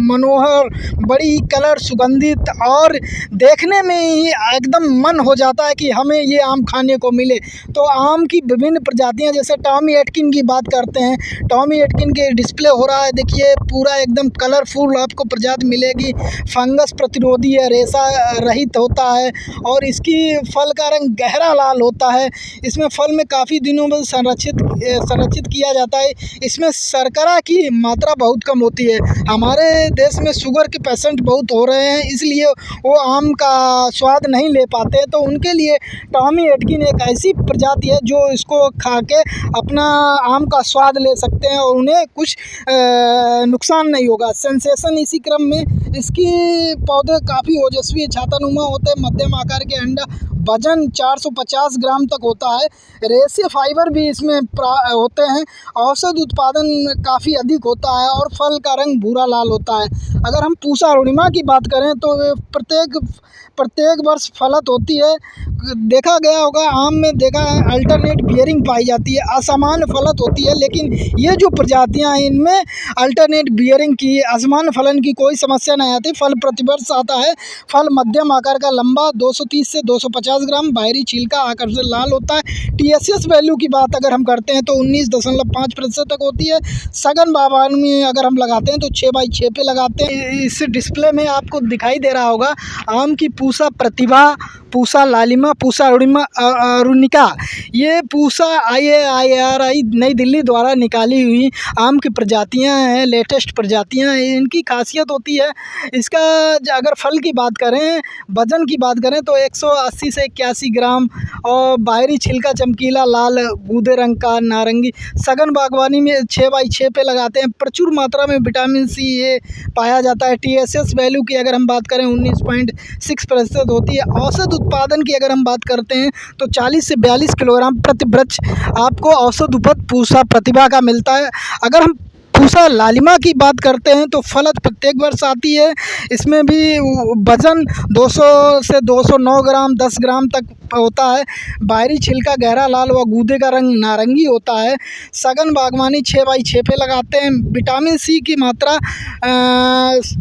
मनोहर, बड़ी ही कलर सुगंधित और देखने में ही एकदम मन हो जाता है कि हमें ये आम खाने को मिले। तो आम की विभिन्न प्रजातियाँ, जैसे टॉमी एटकिन की बात करते हैं, टॉमी एटकिन के डिस्प्ले हो रहा है, देखिए पूरा एकदम कलरफुल आपको प्रजाति मिलेगी। फंगस प्रतिरोधी है, रेशा रहित होता है और इसकी फल का रंग गहरा लाल होता है। इसमें फल में काफ़ी दिनों में संरक्षित किया जाता है। इसमें शर्करा की मात्रा बहुत कम होती है। हमारे देश में शुगर के पेशेंट बहुत हो रहे हैं, इसलिए वो आम का स्वाद नहीं ले पाते, तो उनके लिए टॉमी एटकिन एक ऐसी प्रजाति है जो इसको खा के अपना आम का स्वाद ले सकते हैं और उन्हें कुछ नुकसान नहीं होगा। सेंसेशन इसी क्रम में, इसकी पौधे काफ़ी ओजस्वी छातानुमा होते हैं, मध्यम आकार के अंडा, वजन 450 ग्राम तक होता है। रेशे फाइबर भी इसमें होते हैं। औसत उत्पादन काफ़ी अधिक होता है और फल का रंग भूरा लाल होता है। अगर हम पूसा अरुणिमा की बात करें तो प्रत्येक वर्ष फलत होती है। देखा गया होगा, आम में देखा है अल्टरनेट बियरिंग पाई जाती है, असमान फलत होती है, लेकिन ये जो प्रजातियां हैं इनमें अल्टरनेट बियरिंग की, असमान फलन की कोई समस्या नहीं आती। फल प्रतिवर्ष आता है। फल मध्यम आकार का, लंबा 230 से 250 ग्राम, बाहरी छिलका आकार से लाल होता है। TSS वैल्यू की बात अगर हम करते हैं तो 19.5% तक होती है। सघन बागवानी में अगर हम लगाते हैं तो 6x6 पे लगाते हैं। इस डिस्प्ले में आपको दिखाई दे रहा होगा आम की पूसा प्रतिभा, पूसा लालिमा, पूसा अरुणिका। ये पूसा IARI नई दिल्ली द्वारा निकाली हुई आम की प्रजातियां हैं, लेटेस्ट प्रजातियां हैं। इनकी खासियत होती है, इसका अगर फल की बात करें, वजन की बात करें तो 180 से 81 ग्राम, और बाहरी छिलका चमकीला लाल गूदे रंग का नारंगी। सघन बागवानी में 6x6 पे लगाते हैं। प्रचुर मात्रा में विटामिन C ये पाया जाता है। TSS वैल्यू की अगर हम बात करें 19.6% होती है। औसत उत्पादन की अगर हम बात करते हैं तो 40 से 42 किलोग्राम प्रति वृक्ष आपको औसत उपज पूसा प्रतिभा का मिलता है। अगर हम पूसा लालिमा की बात करते हैं तो फलत प्रत्येक वर्ष आती है। इसमें भी वजन 200 से 209 ग्राम, 10 ग्राम तक होता है। बाहरी छिलका गहरा लाल व गूदे का रंग नारंगी होता है। सघन बागवानी 6x6 पे लगाते हैं। विटामिन C की मात्रा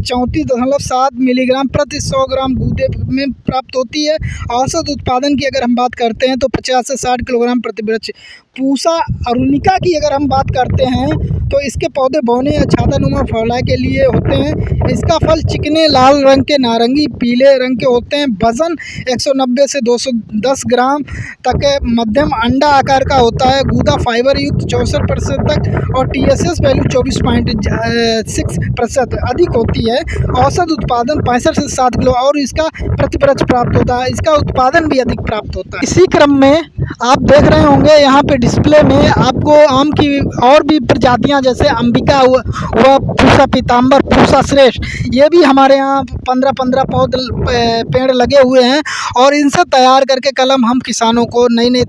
34.7 मिलीग्राम प्रति 100 ग्राम गूदे में प्राप्त होती है। औसत उत्पादन की अगर हम बात करते हैं तो 50 से 60 किलोग्राम प्रति वृक्ष। पूसा अरुणिका की अगर हम बात करते हैं तो इसके पौधे बौने या छातानुमा फैलाव के लिए होते हैं। इसका फल चिकने लाल रंग के, नारंगी पीले रंग के होते हैं। वजन 190 से 210 ग्राम तक है। मध्यम अंडा आकार का होता है। गूदा फाइबर युक्त 64% तक, और TSS वैल्यू 24.6% अधिक होती है। औसत उत्पादन 65 से 7 किलो और इसका प्रतिवृक्ष प्राप्त होता है। इसका उत्पादन भी अधिक प्राप्त होता है। इसी क्रम में आप देख रहे होंगे यहाँ पे डिस्प्ले में आपको आम की और भी प्रजातियाँ, जैसे अंबिका हुआ, पूसा पीताम्बर, पूसा श्रेष्ठ, ये भी हमारे यहाँ 15-15 पेड़ लगे हुए हैं। और इनसे तैयार करके कलम हम किसानों को नई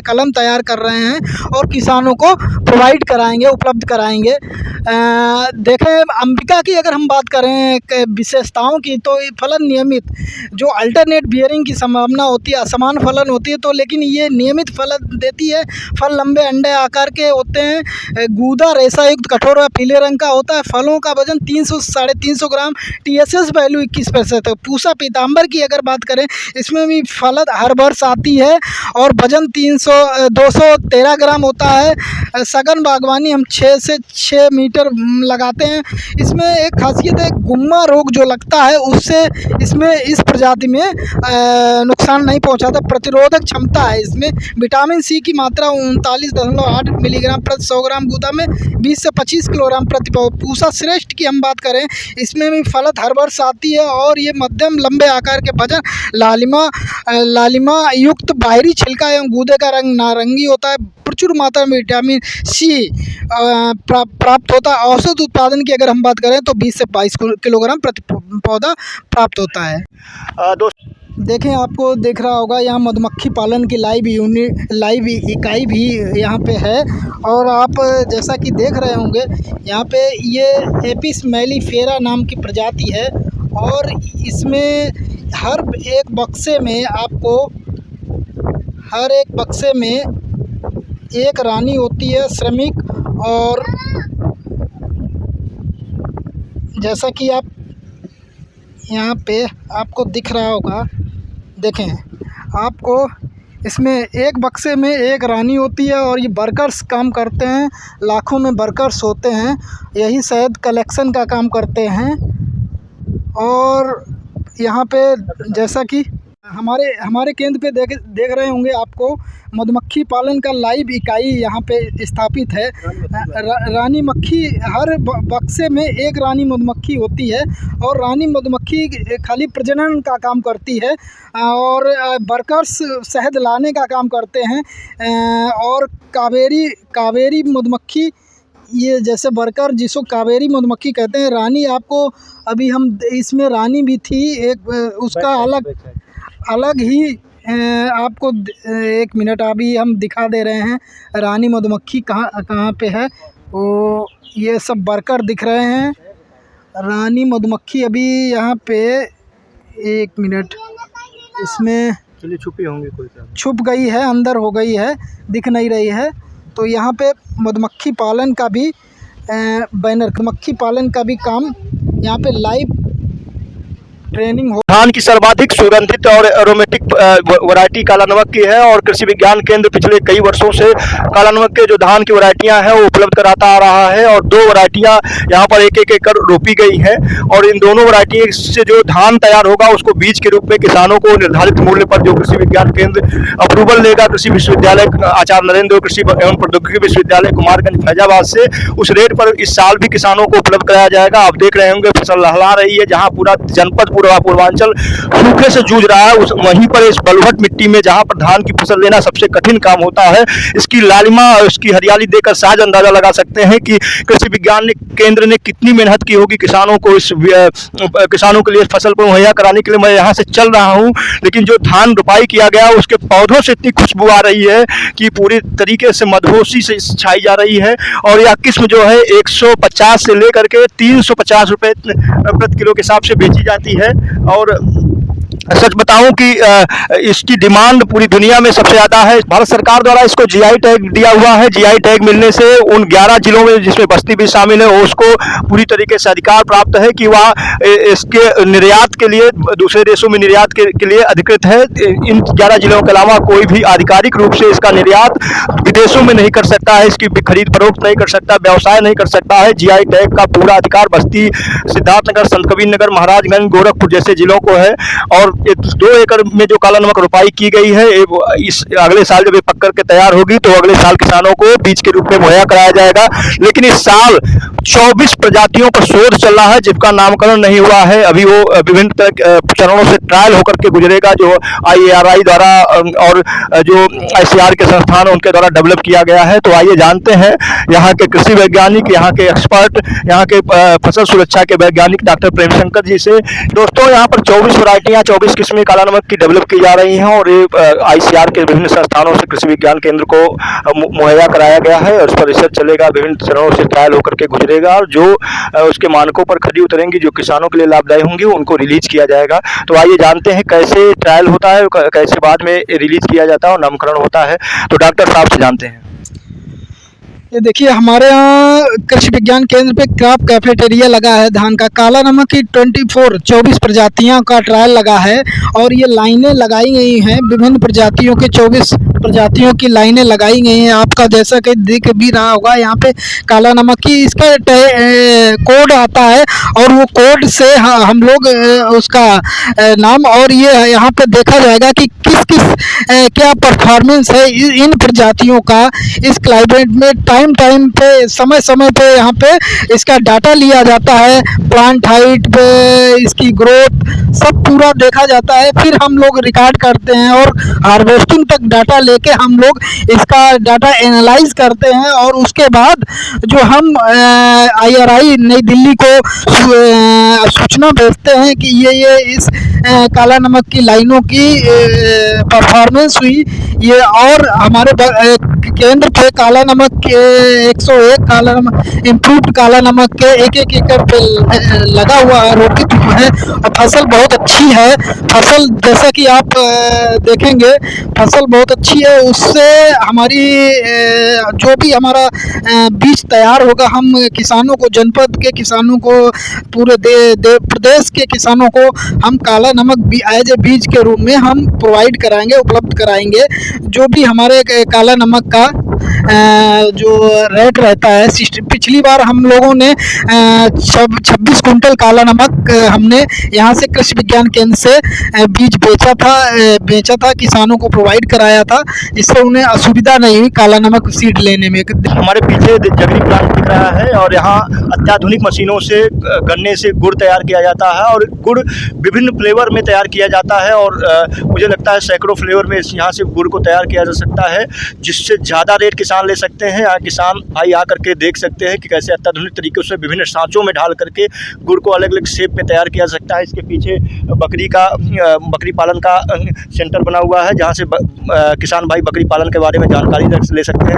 कलम तैयार कर रहे हैं और किसानों को प्रोवाइड कराएंगे, उपलब्ध कराएंगे। देखें, अंबिका की अगर हम बात करें विशेषताओं की, तो फलन नियमित, जो अल्टरनेट बियरिंग की संभावना होती है, असमान फलन होती है, तो लेकिन ये नियमित फल देती है। फल लंबे अंडे आकार के होते हैं। गूदा रेशा युक्त कठोर व पीले रंग का होता है। फलों का वजन 300 से 350 ग्राम। TSS वैल्यू 21% है। पूसा पीताम्बर की अगर बात करें, इसमें भी फलत हर वर्ष आती है और वजन 213 ग्राम होता है। सघन बागवानी हम 6 से 6 मीटर लगाते हैं। इसमें एक खासियत है, गुम्मा रोग जो लगता है उससे इसमें इस प्रजाति में नुकसान नहीं पहुंचाता। प्रतिरोधक क्षमता है इसमें। विटामिन C की मात्रा 39.8 मिलीग्राम प्रति 100 ग्राम गूदा में, 20 से 25 किलोग्राम प्रति पौधा। पूसा श्रेष्ठ की हम बात करें, इसमें भी फलत हर वर्ष आती है और ये मध्यम लंबे आकार के वजन लालिमा युक्त, बाहरी छिलका एवं गूदे का रंग नारंगी होता है। प्रचुर मात्रा में विटामिन C प्राप्त होता है। औसत उत्पादन की अगर हम बात करें तो 20 से 22 किलोग्राम प्रति पौधा प्राप्त होता है। देखें, आपको दिख रहा होगा यहाँ मधुमक्खी पालन की लाइव इकाई भी यहाँ पे है। और आप जैसा कि देख रहे होंगे, यहाँ पे ये एपिस मेलिफेरा नाम की प्रजाति है और इसमें हर एक बक्से में एक रानी होती है, श्रमिक। और जैसा कि आप यहाँ पे आपको दिख रहा होगा, देखें, आपको इसमें एक बक्से में एक रानी होती है और ये वर्कर्स काम करते हैं। लाखों में वर्कर्स होते हैं, यही शहद कलेक्शन का काम करते हैं। और यहाँ पे जैसा कि हमारे केंद्र पे देख रहे होंगे, आपको मधुमक्खी पालन का लाइव इकाई यहाँ पे स्थापित है। रानी मक्खी, हर बक्से में एक रानी मधुमक्खी होती है और रानी मधुमक्खी खाली प्रजनन का काम करती है और वर्कर्स शहद लाने का काम करते हैं। और कावेरी मधुमक्खी, ये जैसे वर्कर जिसको कावेरी मधुमक्खी कहते हैं। रानी, आपको अभी हम इसमें रानी भी थी एक, उसका अलग ही आपको 1 मिनट अभी हम दिखा दे रहे हैं। रानी मधुमक्खी कहाँ पे है, वो ये सब वर्कर दिख रहे हैं। रानी मधुमक्खी अभी यहाँ पे 1 मिनट, इसमें चलिए छुपी होंगी कोई काम। छुप गई है, अंदर हो गई है, दिख नहीं रही है। तो यहाँ पे मधुमक्खी पालन का भी बैनर, मधुमक्खी पालन का भी काम यहाँ पे लाइव ट्रेनिंग हो। धान की सर्वाधिक सुगंधित और एरोमेटिक वैरायटी काला नमक की है और कृषि विज्ञान केंद्र पिछले कई वर्षों से काला नमक के जो धान की वैरायटियां हैं वो उपलब्ध कराता आ रहा है और 2 वैरायटियां यहाँ पर एक एकड़ रोपी गई हैं और इन दोनों वैरायटी से जो धान तैयार होगा उसको बीज के रूप में किसानों को निर्धारित मूल्य पर जो कृषि विज्ञान केंद्र अप्रूवल लेगा, कृषि विश्वविद्यालय आचार्य नरेंद्र कृषि एवं प्रौद्योगिकी विश्वविद्यालय कुमारगंज फैजाबाद से, उस रेट पर इस साल भी किसानों को उपलब्ध कराया जाएगा। आप देख रहे होंगे फसल लहला रही है, जहाँ पूरा जनपद पूर्वांचल सूखे से जूझ रहा है, उस वहीं पर इस बलुहट मिट्टी में जहां पर धान की फसल लेना सबसे कठिन काम होता है, इसकी लालिमा और इसकी हरियाली देखकर सहज अंदाजा लगा सकते हैं कि कृषि विज्ञान केंद्र ने कितनी मेहनत की होगी किसानों को किसानों के लिए फसल को मुहैया कराने के लिए। मैं यहाँ से चल रहा हूँ, लेकिन जो धान रोपाई किया गया उसके पौधों से इतनी खुशबू आ रही है कि पूरी तरीके से मदहोशी से छाई जा रही है और यह किस्म जो है 150 से लेकर के 350 रुपये प्रति किलो के हिसाब से बेची जाती है। और सच बताऊं कि इसकी डिमांड पूरी दुनिया में सबसे ज़्यादा है। भारत सरकार द्वारा इसको जीआई टैग दिया हुआ है। जीआई टैग मिलने से उन 11 जिलों में जिसमें बस्ती भी शामिल है उसको पूरी तरीके से अधिकार प्राप्त है कि वह इसके निर्यात के लिए दूसरे देशों में निर्यात के लिए अधिकृत है। इन 11 जिलों के अलावा कोई भी आधिकारिक रूप से इसका निर्यात विदेशों में नहीं कर सकता है, इसकी खरीद फरोख्त नहीं कर सकता, व्यवसाय नहीं कर सकता है। जीआई टैग का पूरा अधिकार बस्ती, सिद्धार्थनगर, संत कबीरनगर, महाराजगंज, गोरखपुर जैसे जिलों को है। और 2 एकड़ में जो काला नमक रोपाई की गई है इस अगले साल जब ये पक करके तैयार होगी तो अगले साल किसानों को बीज के रूप में मुहैया कराया जाएगा। लेकिन इस साल 24 प्रजातियों पर शोध चल रहा है जिनका नामकरण नहीं हुआ है। अभी वो विभिन्न चरणों से ट्रायल होकर के गुजरेगा, जो IARI द्वारा और जो ICAR के संस्थान उनके द्वारा डेवलप किया गया है। तो आइए जानते हैं यहाँ के कृषि वैज्ञानिक, यहाँ के एक्सपर्ट, यहाँ के फसल सुरक्षा के वैज्ञानिक डॉक्टर प्रेमशंकर जी से। दोस्तों यहाँ पर 24 वैरायटियाँ 24 किस्में काला नमक की डेवलप की जा रही हैं और ये ICAR के विभिन्न संस्थानों से कृषि विज्ञान केंद्र को मुहैया कराया गया है और उस पर रिसर्च चलेगा, विभिन्न चरणों से ट्रायल होकर के गुजरेगा और जो उसके मानकों पर खरी उतरेंगी, जो किसानों के लिए लाभदायी होंगी, उनको रिलीज किया जाएगा। तो आइए जानते हैं कैसे ट्रायल होता है, कैसे बाद में रिलीज किया जाता है और नामकरण होता है। तो डॉक्टर साहब से जानते हैं। ये देखिए हमारे यहाँ कृषि विज्ञान केंद्र पे क्रॉप कैफेटेरिया लगा है। धान का काला नमक की 24 प्रजातियों का ट्रायल लगा है और ये लाइनें लगाई गई हैं, विभिन्न प्रजातियों के 24 प्रजातियों की लाइनें लगाई गई हैं। आपका जैसा कि दिख भी रहा होगा यहाँ पे काला नमक की इसका कोड आता है और वो कोड से हम लोग उसका नाम और ये यहाँ पे देखा जाएगा कि किस क्या परफॉर्मेंस है इन प्रजातियों का इस क्लाइमेट में। टाइम पे समय पे यहाँ पे इसका डाटा लिया जाता है, प्लांट हाइट पे इसकी ग्रोथ सब पूरा देखा जाता है। फिर हम लोग रिकॉर्ड करते हैं और हार्वेस्टिंग तक डाटा लेके हम लोग इसका डाटा एनालाइज करते हैं और उसके बाद जो हम IRI नई दिल्ली को सूचना भेजते हैं कि ये इस काला नमक की लाइनों की परफॉर्मेंस हुई ये। और हमारे केंद्र पे काला नमक के 101 काला नमक इम्प्रूव्ड काला नमक के एक एकड़ पे लगा हुआ है, रोपित है और फसल बहुत अच्छी है। फसल जैसा कि आप देखेंगे फसल बहुत अच्छी है। उससे हमारी जो भी हमारा बीज तैयार होगा हम किसानों को, जनपद के किसानों को, पूरे प्रदेश के किसानों को हम काला नमक एज ए बीज के रूप में हम प्रोवाइड कराएंगे, उपलब्ध कराएंगे। जो भी हमारे काला नमक का जो रेट रहता है, पिछली बार हम लोगों ने 26 कुंटल काला नमक हमने यहाँ से कृषि विज्ञान केंद्र से बीज बेचा था किसानों को प्रोवाइड कराया था, जिससे उन्हें असुविधा नहीं हुई काला नमक सीड लेने में। हमारे पीछे जगरी प्लांट दिख रहा है और यहाँ अत्याधुनिक मशीनों से गन्ने से गुड़ तैयार किया जाता है और गुड़ विभिन्न फ्लेवर में तैयार किया जाता है और मुझे लगता है सैकड़ों फ्लेवर में यहाँ से गुड़ को तैयार किया जा सकता है, जिससे ज़्यादा रेट किसान ले सकते हैं। यहाँ किसान भाई आ करके देख सकते हैं कि कैसे अत्याधुनिक तरीके से विभिन्न सांचों में ढाल करके गुड़ को अलग अलग शेप में तैयार किया जा सकता है। इसके पीछे बकरी पालन का सेंटर बना हुआ है, जहाँ से किसान भाई बकरी पालन के बारे में जानकारी ले सकते हैं।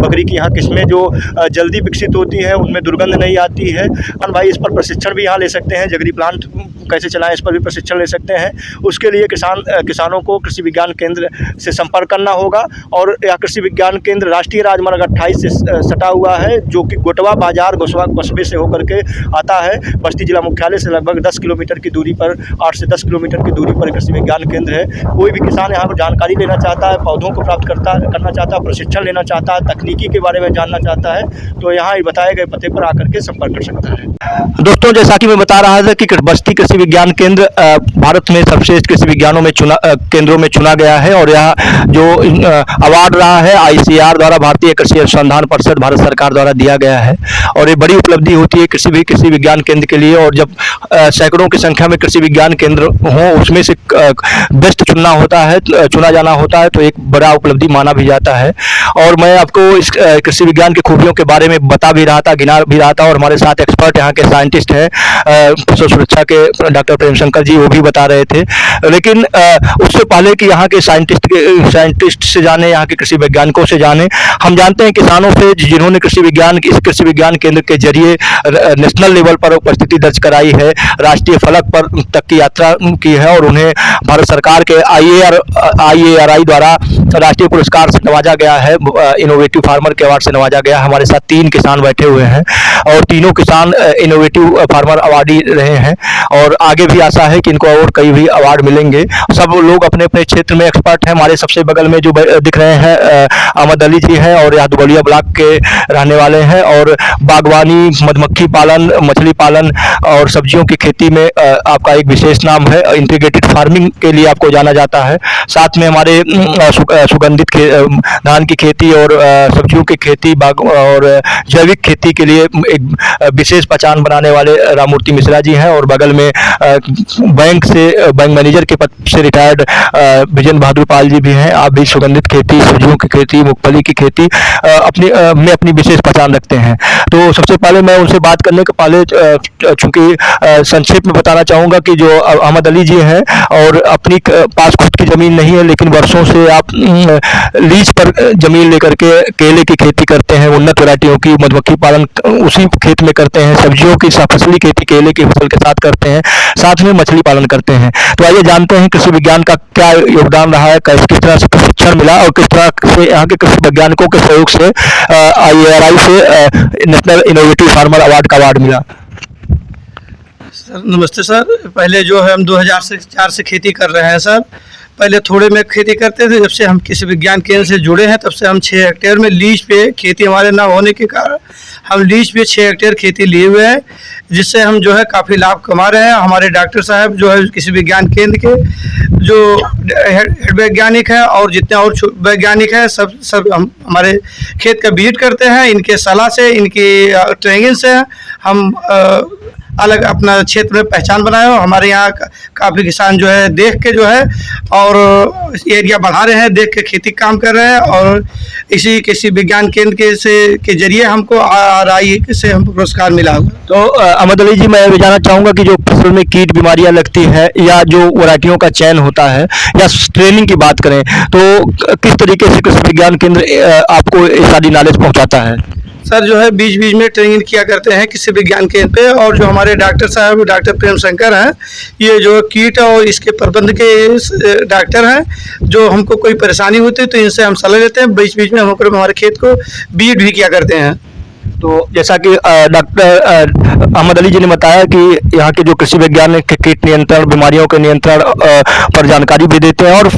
बकरी की यहाँ किस्में जो जल्दी विकसित होती हैं, उनमें दुर्गंध नहीं आती है। भाई इस पर प्रशिक्षण भी यहाँ ले सकते हैं। जगरी प्लांट कैसे चलाएं, इस पर भी प्रशिक्षण ले सकते हैं। उसके लिए किसानों को कृषि विज्ञान केंद्र से संपर्क करना होगा। और यह कृषि विज्ञान केंद्र राष्ट्रीय राजमार्ग 28 से सटा हुआ है, जो कि गोटवा बाजार गोसवा कस्बे से होकर के आता है। बस्ती जिला मुख्यालय से लगभग 10 किलोमीटर की दूरी पर, 8 से 10 किलोमीटर की दूरी पर कृषि विज्ञान केंद्र है। कोई भी किसान यहाँ पर जानकारी लेना चाहता है, पौधों को प्राप्त करना चाहता है, प्रशिक्षण लेना चाहता है, तकनीकी के बारे में जानना चाहता है, तो यहाँ बताए गए पते पर आकर के संपर्क कर सकता है। दोस्तों, जैसा कि मैं बता रहा था कि बस्ती कृषि विज्ञान केंद्र भारत में सर्वश्रेष्ठ कृषि विज्ञानों में केंद्रों में चुना गया है। और यह जो अवार्ड रहा है ICAR द्वारा, भारतीय कृषि अनुसंधान परिषद, भारत सरकार द्वारा दिया गया है। और ये बड़ी उपलब्धि होती है किसी भी कृषि विज्ञान केंद्र के लिए। और जब सैकड़ों की संख्या में कृषि विज्ञान केंद्र हों, उसमें से बेस्ट चुना जाना होता है, तो एक बड़ा उपलब्धि माना भी जाता है। और मैं आपको इस कृषि विज्ञान की खूबियों के बारे में बता भी रहा था, गिना भी रहा था। और हमारे साथ एक्सपर्ट यहाँ के साइंटिस्ट हैं, पशु सुरक्षा के डॉक्टर प्रेम शंकर जी, वो भी बता रहे थे। लेकिन उससे पहले कि यहाँ के साइंटिस्ट से जाने, यहाँ के कृषि वैज्ञानिकों से जाने, हम जानते हैं किसानों से जिन्होंने इस कृषि विज्ञान केंद्र के जरिए नेशनल लेवल पर उपस्थिति दर्ज कराई है, राष्ट्रीय फलक पर तक की यात्रा की है। और उन्हें भारत सरकार के IARI द्वारा राष्ट्रीय पुरस्कार से नवाजा गया है, इनोवेटिव फार्मर के अवार्ड से नवाजा गया। हमारे साथ 3 किसान बैठे हुए हैं और तीनों किसान इनोवेटिव फार्मर अवार्डी रहे हैं। और आगे भी आशा है कि इनको और कई भी अवार्ड मिलेंगे। सब लोग अपने अपने क्षेत्र में एक्सपर्ट हैं। हमारे सबसे बगल में जो दिख रहे हैं अहमद अली जी हैं, और यहाँ दुबलिया ब्लॉक के रहने वाले हैं। और बागवानी, मधुमक्खी पालन, मछली पालन और सब्जियों की खेती में आपका एक विशेष नाम है। इंटीग्रेटेड फार्मिंग के लिए आपको जाना जाता है। साथ में हमारे सुगंधित धान की खेती और सब्जियों की खेती और जैविक खेती के लिए एक विशेष पहचान बनाने वाले राममूर्ति मिश्रा जी हैं। और बगल में बैंक मैनेजर के पद से रिटायर्ड विजन बहादुर पाल जी भी हैं। आप भी सुगंधित खेती, सब्जियों की खेती, मूंगफली की खेती अपनी विशेष पहचान रखते हैं। तो सबसे पहले मैं उनसे बात करने के पहले चूंकि संक्षेप में बताना चाहूँगा कि जो अहमद अली जी हैं, और अपनी पास खुद की ज़मीन नहीं है, लेकिन वर्षों से आप लीज पर ज़मीन लेकर के केले की खेती करते हैं, उन्नत वैरायटियों की, मधुमक्खी पालन उसी खेत में करते हैं, सब्जियों की फसली खेती केले की फसल के साथ करते हैं, साथ में मछली पालन करते हैं। तो आइए जानते हैं कृषि विज्ञान का क्या योगदान रहा है, किस तरह से प्रशिक्षण मिला और किस तरह से यहाँ के कृषि वैज्ञानिकों के सहयोग से IARI से नेशनल इनोवेटिव फार्मर अवार्ड का अवार्ड मिला। सर नमस्ते सर। पहले जो है हम 2004 से खेती कर रहे हैं सर। पहले थोड़े में खेती करते थे, जब से हम कृषि विज्ञान केंद्र से जुड़े हैं तब से हम 6 हेक्टेयर में लीज पे खेती हमारे ना होने के कारण हम लीज पे 6 हेक्टेयर खेती लिए हुए हैं, जिससे हम जो है काफ़ी लाभ कमा रहे हैं। हमारे डॉक्टर साहब जो है कृषि विज्ञान केंद्र के जो हेड वैज्ञानिक हैं और जितने और वैज्ञानिक हैं सब हम हमारे खेत का विजिट करते हैं। इनके सलाह से, इनकी ट्रेनिंग से हम अलग अपना क्षेत्र में पहचान बनाए हो। हमारे यहाँ काफ़ी किसान जो है देख के जो है और एरिया बढ़ा रहे हैं, देख के खेती काम कर रहे हैं। और इसी कृषि विज्ञान केंद्र के जरिए हमको RI से हमको पुरस्कार मिला हुआ। तो अहमद अली जी, मैं ये जानना चाहूँगा कि जो फसल में कीट बीमारियाँ लगती हैं या जो वैरायटियों का चयन होता है या ट्रेनिंग की बात करें, तो किस तरीके से कृषि विज्ञान केंद्र आपको ये सारी नॉलेज पहुँचाता है? सर जो है बीच में ट्रेनिंग किया करते हैं कृषि विज्ञान केंद्र पे। और जो हमारे डॉक्टर साहब डॉक्टर प्रेम शंकर हैं, ये जो कीट और इसके प्रबंध के डॉक्टर हैं, जो हमको कोई परेशानी होती है तो इनसे हम सलाह लेते हैं। बीच में हम हमारे खेत को बीट भी किया करते हैं। तो जैसा कि डॉक्टर अहमद अली जी ने बताया कि यहाँ के जो कृषि वैज्ञानिक कीट नियंत्रण, बीमारियों के नियंत्रण पर जानकारी भी देते हैं, और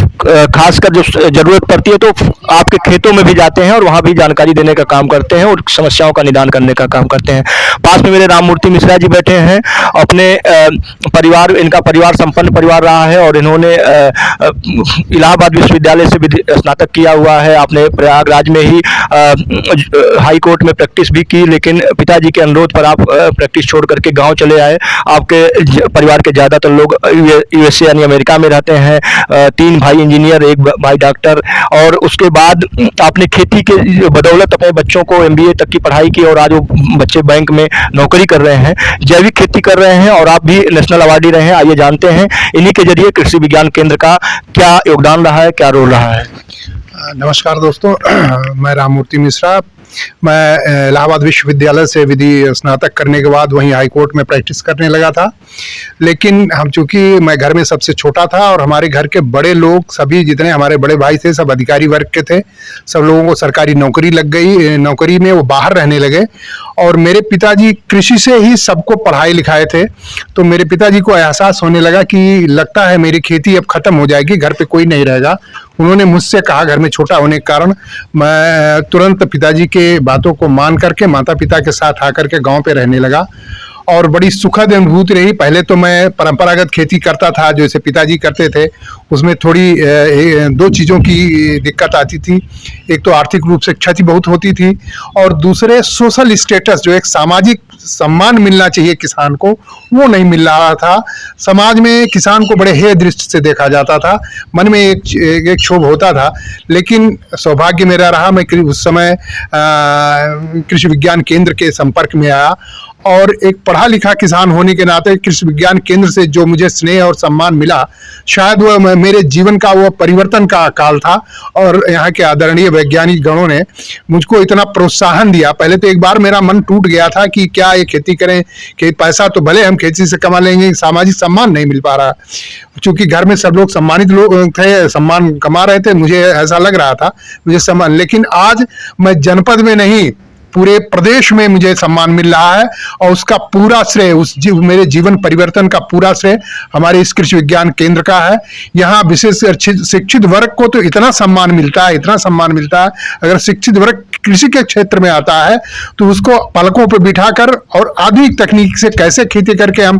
खासकर जो ज़रूरत पड़ती है तो आपके खेतों में भी जाते हैं और वहाँ भी जानकारी देने का काम करते हैं और समस्याओं का निदान करने का काम करते हैं। पास में मेरे राममूर्ति मिश्रा जी बैठे हैं। अपने इनका परिवार संपन्न परिवार रहा है और इन्होंने इलाहाबाद विश्वविद्यालय से स्नातक किया हुआ है। आपने प्रयागराज में ही हाई कोर्ट में प्रैक्टिस भी की, लेकिन पिताजी के अनुरोध पर आप प्रैक्टिस छोड़ करके गांव चले आए। आपके परिवार के ज़्यादातर लोग USA यानी अमेरिका में रहते हैं। 3 भाई इंजीनियर, 1 भाई डॉक्टर। और उसके बाद आपने खेती के बदौलत अपने बच्चों को MBA तक की पढ़ाई की और आज वो बच्चे बैंक में नौकरी कर रहे हैं, जैविक खेती कर रहे हैं, और आप भी नेशनल अवार्डी रहे हैं। आइए जानते हैं इन्हीं के जरिए कृषि विज्ञान केंद्र का क्या योगदान रहा है, क्या रोल रहा है। नमस्कार दोस्तों, मैं राममूर्ति मिश्रा मैं इलाहाबाद विश्वविद्यालय से विधि स्नातक करने के बाद वहीं हाई कोर्ट में प्रैक्टिस करने लगा था। लेकिन हम चूंकि मैं घर में सबसे छोटा था और हमारे घर के बड़े लोग सभी जितने हमारे बड़े भाई थे सब अधिकारी वर्ग के थे, सब लोगों को सरकारी नौकरी लग गई, नौकरी में वो बाहर रहने लगे और मेरे पिताजी कृषि से ही सबको पढ़ाए लिखाए थे। तो मेरे पिताजी को एहसास होने लगा कि लगता है मेरी खेती अब खत्म हो जाएगी, घर पे कोई नहीं रहेगा। उन्होंने मुझसे कहा, घर में छोटा होने के कारण मैं तुरंत पिताजी के बातों को मान करके माता पिता के साथ आकर के गांव पे रहने लगा और बड़ी सुखद अनुभूति रही। पहले तो मैं परंपरागत खेती करता था जैसे पिताजी करते थे, उसमें थोड़ी दो चीज़ों की दिक्कत आती थी। एक तो आर्थिक रूप से क्षति बहुत होती थी और दूसरे सोशल स्टेटस, जो एक सामाजिक सम्मान मिलना चाहिए किसान को, वो नहीं मिल रहा था। समाज में किसान को बड़े हेय दृष्टि से देखा जाता था, मन में एक क्षोभ होता था। लेकिन सौभाग्य मेरा रहा, मैं उस समय कृषि विज्ञान केंद्र के संपर्क में आया और एक पढ़ा लिखा किसान होने के नाते कृषि विज्ञान केंद्र से जो मुझे स्नेह और सम्मान मिला, शायद वह मेरे जीवन का वो परिवर्तन का काल था। और यहाँ के आदरणीय वैज्ञानिक गणों ने मुझको इतना प्रोत्साहन दिया। पहले तो एक बार मेरा मन टूट गया था कि क्या ये खेती करें, कि पैसा तो भले हम खेती से कमा लेंगे, सामाजिक सम्मान नहीं मिल पा रहा। चूंकि घर में सब लोग सम्मानित लोग थे, सम्मान कमा रहे थे, मुझे ऐसा लग रहा था मुझे सम्मान। लेकिन आज मैं जनपद में नहीं, पूरे प्रदेश में मुझे सम्मान मिल रहा है और उसका पूरा श्रेय, मेरे जीवन परिवर्तन का पूरा श्रेय हमारे इस कृषि विज्ञान केंद्र का है। यहाँ विशेष शिक्षित वर्ग को तो इतना सम्मान मिलता है, इतना सम्मान मिलता है। अगर शिक्षित वर्ग कृषि के क्षेत्र में आता है तो उसको पलकों पर बिठाकर और आधुनिक तकनीक से कैसे खेती करके हम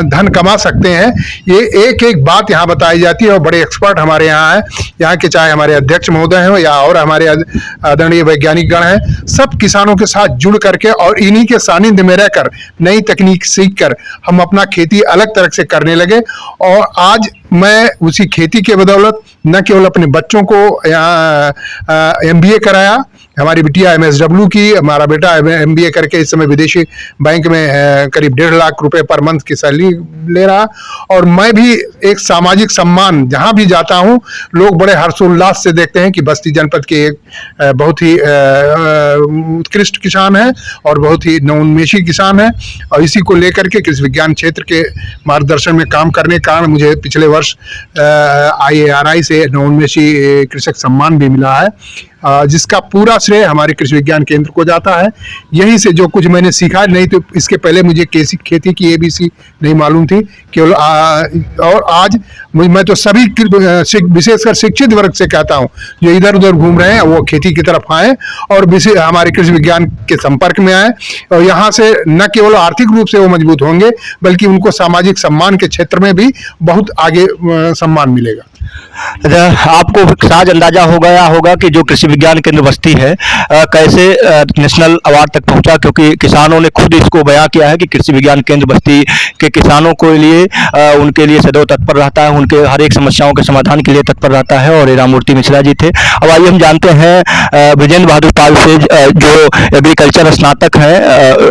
धन कमा सकते हैं, ये एक एक बात यहाँ बताई जाती है। और बड़े एक्सपर्ट हमारे यहाँ हैं, यहाँ के चाहे हमारे अध्यक्ष महोदय हों या और हमारे आदरणीय वैज्ञानिक गण हैं, सब किसानों के साथ जुड़ करके और इन्हीं के सानिध्य में रहकर नई तकनीक सीख कर हम अपना खेती अलग तरह से करने लगे। और आज मैं उसी खेती के बदौलत न केवल अपने बच्चों को यहाँ MBA कराया, हमारी बिटिया MSW की, हमारा बेटा MBA करके इस समय विदेशी बैंक में करीब 1.5 लाख रुपए पर मंथ की सैलरी ले रहा। और मैं भी एक सामाजिक सम्मान, जहाँ भी जाता हूँ लोग बड़े हर्षोल्लास से देखते हैं कि बस्ती जनपद के एक बहुत ही उत्कृष्ट किसान है और बहुत ही नवोन्मेषी किसान है। और इसी को लेकर के कृषि विज्ञान क्षेत्र के मार्गदर्शन में काम करने के कारण मुझे पिछले वर्ष IARI से नवोन्मेषी कृषक सम्मान भी मिला है, जिसका पूरा श्रेय हमारे कृषि विज्ञान केंद्र को जाता है। यहीं से जो कुछ मैंने सीखा, नहीं तो इसके पहले मुझे खेती की ABC नहीं मालूम थी केवल। और आज मैं तो सभी विशेषकर शिक्षित वर्ग से कहता हूँ जो इधर उधर घूम रहे हैं वो खेती की तरफ आए और हमारे कृषि विज्ञान के संपर्क में आए। और यहाँ से न केवल आर्थिक रूप से वो मजबूत होंगे बल्कि उनको सामाजिक सम्मान के क्षेत्र में भी बहुत आगे सम्मान मिलेगा। आपको साज अंदाजा हो गया होगा कि जो कृषि विज्ञान केंद्र बस्ती है कैसे नेशनल अवार्ड तक पहुंचा, क्योंकि किसानों ने खुद इसको बयां किया है कि कृषि विज्ञान केंद्र बस्ती के किसानों के लिए उनके लिए सदैव तत्पर रहता है, उनके हर एक समस्याओं के समाधान के लिए तत्पर रहता है। और राममूर्ति मिश्रा जी थे। अब आइए हम जानते हैं विजेंद्र बहादुर पाल से, जो एग्रीकल्चर स्नातक हैं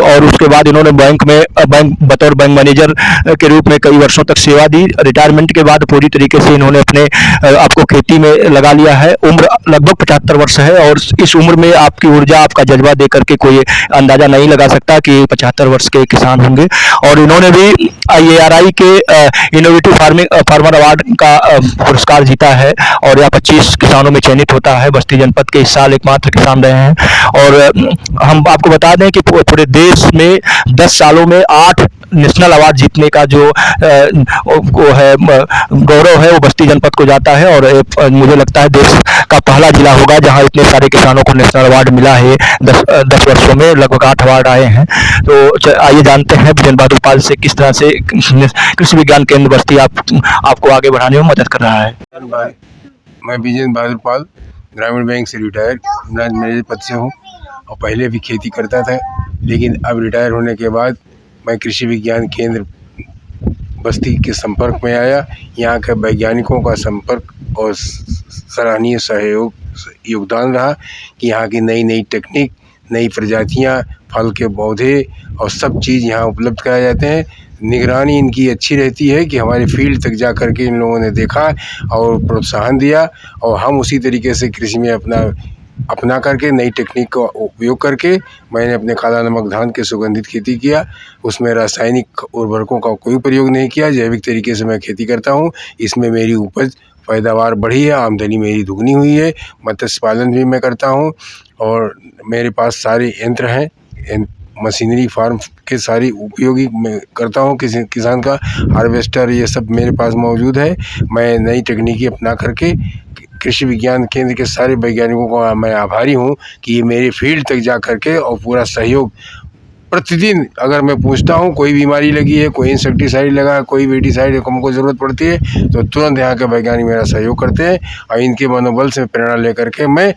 और उसके बाद इन्होंने बतौर बैंक मैनेजर के रूप में कई वर्षों तक सेवा दी। रिटायरमेंट के बाद पूरी तरीके से इन्होंने अपने आपको खेती में लगा लिया है। उम्र लगभग 75 वर्ष है और इस उम्र में आपकी ऊर्जा, आपका जज्बा देख करके कोई अंदाजा नहीं लगा सकता कि 75 वर्ष के किसान होंगे। और इन्होंने भी IARI के इनोवेटिव फार्मर अवार्ड का पुरस्कार जीता है और यह 25 किसानों में चयनित होता है। बस्ती जनपद के इस साल एकमात्र किसान रहे हैं। और हम आपको बता दें कि पूरे देश में 10 सालों में 8 नेशनल अवार्ड जीतने का जो वो है गौरव है वो बस्ती जनपद को जाता है। और मुझे लगता है देश का पहला जिला होगा जहां इतने सारे किसानों को नेशनल अवार्ड मिला है। 10 वर्षों में लगभग 8 अवार्ड आए हैं। तो आइए जानते हैं विजेंद्र बहादुर पाल से किस तरह से कृषि विज्ञान केंद्र बस्ती आपको आगे बढ़ाने में मदद कर रहा है। मैं विजेंद्र बहादुर पाल ग्रामीण बैंक से रिटायर ब्रांच मैनेजर पद से हूँ और पहले भी खेती करता था, लेकिन अब रिटायर होने के बाद मैं कृषि विज्ञान केंद्र बस्ती के संपर्क में आया। यहाँ के वैज्ञानिकों का संपर्क और सराहनीय योगदान रहा कि यहाँ की नई टेक्निक, नई प्रजातियाँ, फल के पौधे और सब चीज़ यहाँ उपलब्ध कराए जाते हैं। निगरानी इनकी अच्छी रहती है कि हमारे फील्ड तक जा कर के इन लोगों ने देखा और प्रोत्साहन दिया और हम उसी तरीके से कृषि में अपना अपना करके, नई टेक्निक का उपयोग करके मैंने अपने काला नमक धान के सुगंधित खेती किया। उसमें रासायनिक उर्वरकों का कोई प्रयोग नहीं किया, जैविक तरीके से मैं खेती करता हूँ। इसमें मेरी उपज पैदावार बढ़ी है, आमदनी मेरी दुगनी हुई है। मत्स्य पालन भी मैं करता हूँ और मेरे पास सारे यंत्र हैं, मशीनरी फार्म के सारी उपयोगी मैं करता हूँ। किसान का हार्वेस्टर ये सब मेरे पास मौजूद है। मैं नई तकनीकी अपना करके कृषि विज्ञान केंद्र के सारे वैज्ञानिकों का मैं आभारी हूँ कि ये मेरे फील्ड तक जा करके और पूरा सहयोग प्रतिदिन अगर मैं पूछता हूँ कोई बीमारी लगी है, कोई इंसेक्टिसाइड लगा है, कोई वेटिसाइड हमको ज़रूरत पड़ती है, तो तुरंत यहाँ के वैज्ञानिक मेरा सहयोग करते हैं और इनके मनोबल से प्रेरणा लेकर के मैं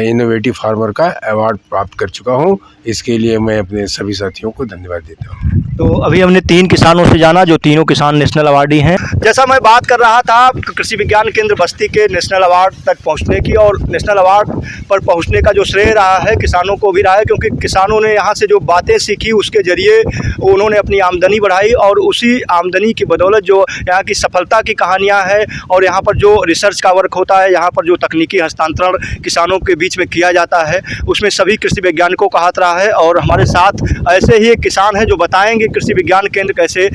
इनोवेटिव फार्मर का अवार्ड प्राप्त कर चुका हूँ। इसके लिए मैं अपने सभी साथियों को धन्यवाद देता हूँ। तो अभी हमने 3 किसानों से जाना जो तीनों किसान नेशनल अवार्डी हैं। जैसा मैं बात कर रहा था कृषि विज्ञान केंद्र बस्ती के नेशनल अवार्ड तक पहुंचने की, और नेशनल अवार्ड पर पहुंचने का जो श्रेय रहा है किसानों को भी रहा है, क्योंकि किसानों ने यहाँ से जो बातें सीखी उसके ज़रिए उन्होंने अपनी आमदनी बढ़ाई और उसी आमदनी की बदौलत जो यहाँ की सफलता की कहानियाँ हैं और यहाँ पर जो रिसर्च का वर्क होता है, यहाँ पर जो तकनीकी हस्तांतरण किसानोन के बीच में किया जाता है, उसमें सभी कृषि वैज्ञानिकों का हाथ रहा है। और हमारे साथ ऐसे ही एक किसान हैं जो बताएंगे कृषि विज्ञान केंद्र कैसे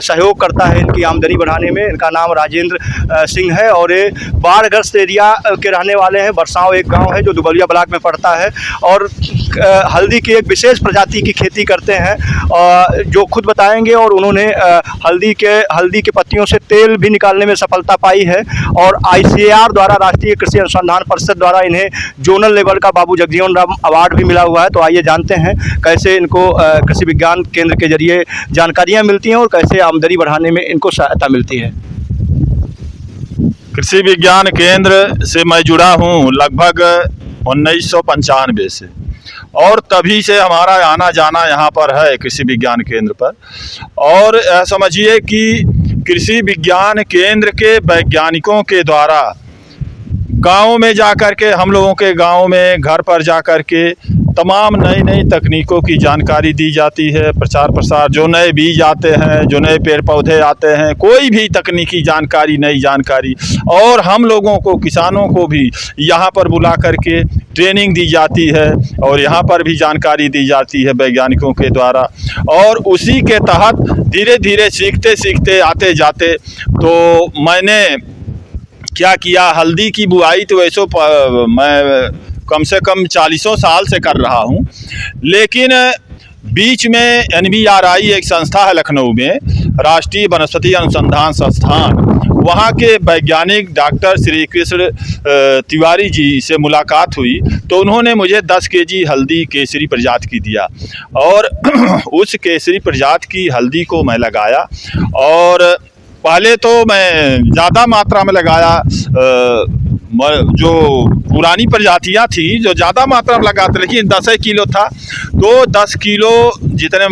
सहयोग करता है इनकी आमदनी बढ़ाने में। इनका नाम राजेंद्र सिंह है और ये बाढ़ग्रस्त एरिया के रहने वाले हैं। बरसाव एक गांव है जो दुबलिया ब्लॉक में पड़ता है और हल्दी की एक विशेष प्रजाति की खेती करते हैं जो खुद बताएंगे। और उन्होंने हल्दी के पत्तियों से तेल भी निकालने में सफलता पाई है और ICAR द्वारा, राष्ट्रीय कृषि अनुसंधान परिषद द्वारा, इन्हें जोनल लेवल का बाबू जगजीवन राम अवार्ड भी मिला हुआ है। तो आइए जानते हैं कैसे इनको कृषि विज्ञान केंद्र के जरिए जानकारियां मिलती हैं और कैसे आमदनी बढ़ाने में इनको सहायता मिलती है। कृषि विज्ञान केंद्र से मैं जुड़ा हूँ लगभग 1995 से, और तभी से हमारा आना जाना यहाँ पर है कृषि विज्ञान केंद्र पर। और समझिए कि कृषि विज्ञान केंद्र के वैज्ञानिकों के द्वारा गाँव में जाकर के, हम लोगों के गाँव में घर पर जाकर के तमाम नई नई तकनीकों की जानकारी दी जाती है। प्रचार प्रसार, जो नए बीज आते हैं, जो नए पेड़ पौधे आते हैं, कोई भी तकनीकी जानकारी, नई जानकारी, और हम लोगों को, किसानों को भी यहाँ पर बुला करके ट्रेनिंग दी जाती है और यहाँ पर भी जानकारी दी जाती है वैज्ञानिकों के द्वारा। और उसी के तहत धीरे धीरे सीखते सीखते आते जाते तो मैंने क्या किया, हल्दी की बुआई तो वैसे मैं कम से कम 40 साल से कर रहा हूँ, लेकिन बीच में NBRI एक संस्था है लखनऊ में, राष्ट्रीय वनस्पति अनुसंधान संस्थान, वहाँ के वैज्ञानिक डॉक्टर श्री कृष्ण तिवारी जी से मुलाकात हुई तो उन्होंने मुझे 10 kg हल्दी केसरी प्रजाति की दिया और उस केसरी प्रजाति की हल्दी को मैं लगाया। और पहले तो मैं ज़्यादा मात्रा में लगाया, जो पुरानी प्रजातियां थी जो ज़्यादा मात्रा में लगाते, लेकिन 10 किलो था तो 10 किलो जितने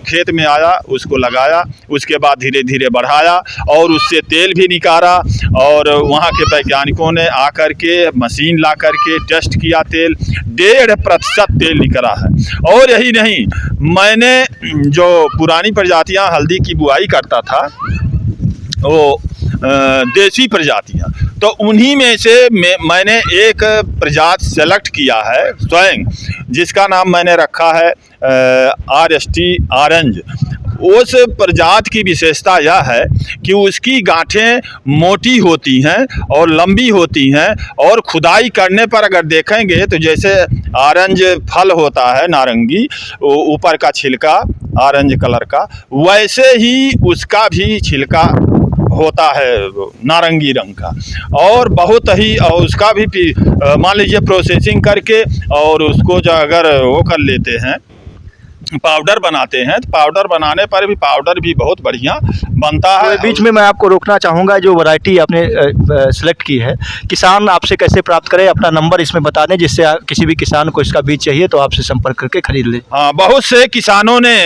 खेत में आया उसको लगाया। उसके बाद धीरे धीरे बढ़ाया और उससे तेल भी निकाला और वहाँ के वैज्ञानिकों ने आकर के मशीन ला कर के टेस्ट किया, तेल 1.5% तेल निकला है। और यही नहीं, मैंने जो पुरानी प्रजातियां हल्दी की बुआई करता था वो देसी प्रजातियां, तो उन्हीं में से मैंने एक प्रजाति सेलेक्ट किया है स्वयं, जिसका नाम मैंने रखा है RST ऑरेंज। उस प्रजाति की विशेषता यह है कि उसकी गांठें मोटी होती हैं और लंबी होती हैं और खुदाई करने पर अगर देखेंगे तो जैसे ऑरेंज फल होता है नारंगी, ऊपर का छिलका ऑरेंज कलर का, वैसे ही उसका भी छिलका होता है नारंगी रंग का। और बहुत ही, और उसका भी मान लीजिए प्रोसेसिंग करके और उसको जो अगर वो कर लेते हैं, पाउडर बनाते हैं, तो पाउडर बनाने पर भी पाउडर भी बहुत बढ़िया बनता है। बीच में मैं आपको रोकना चाहूँगा, जो वैरायटी आपने सेलेक्ट की है, किसान आपसे कैसे प्राप्त करे? अपना नंबर इसमें बता दें जिससे किसी भी किसान को इसका बीज चाहिए तो आपसे संपर्क करके खरीद ले। हाँ, बहुत से किसानों ने,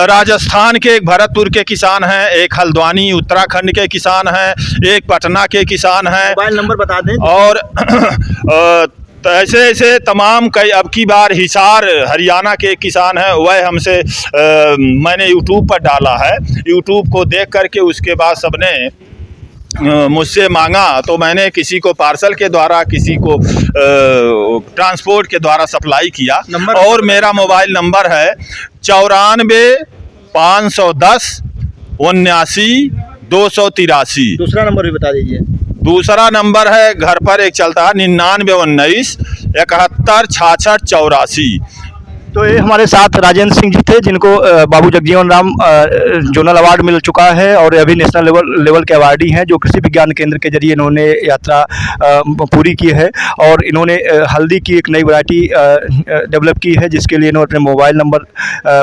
राजस्थान के एक भरतपुर के किसान हैं, एक हल्द्वानी उत्तराखंड के किसान हैं, एक पटना के किसान हैं। मोबाइल नंबर बता दें। और तो ऐसे ऐसे तमाम कई, अब की बार हिसार हरियाणा के किसान हैं, वह हमसे मैंने यूट्यूब पर डाला है। यूट्यूब को देख करके उसके बाद सबने मुझसे मांगा तो मैंने किसी को पार्सल के द्वारा, किसी को ट्रांसपोर्ट के द्वारा सप्लाई किया। और मेरा मोबाइल नंबर है 94-510-79-283। दूसरा नंबर भी बता दीजिए। दूसरा नंबर है घर पर एक चलता है 99-19-71-66-84। तो ये हमारे साथ राजेंद्र सिंह जी थे, जिनको बाबू जगजीवन राम जोनल अवार्ड मिल चुका है और अभी नेशनल लेवल के अवार्डी हैं, जो कृषि विज्ञान केंद्र के जरिए इन्होंने यात्रा पूरी की है। और इन्होंने हल्दी की एक नई वैरायटी डेवलप की है, जिसके लिए इन्होंने अपने मोबाइल नंबर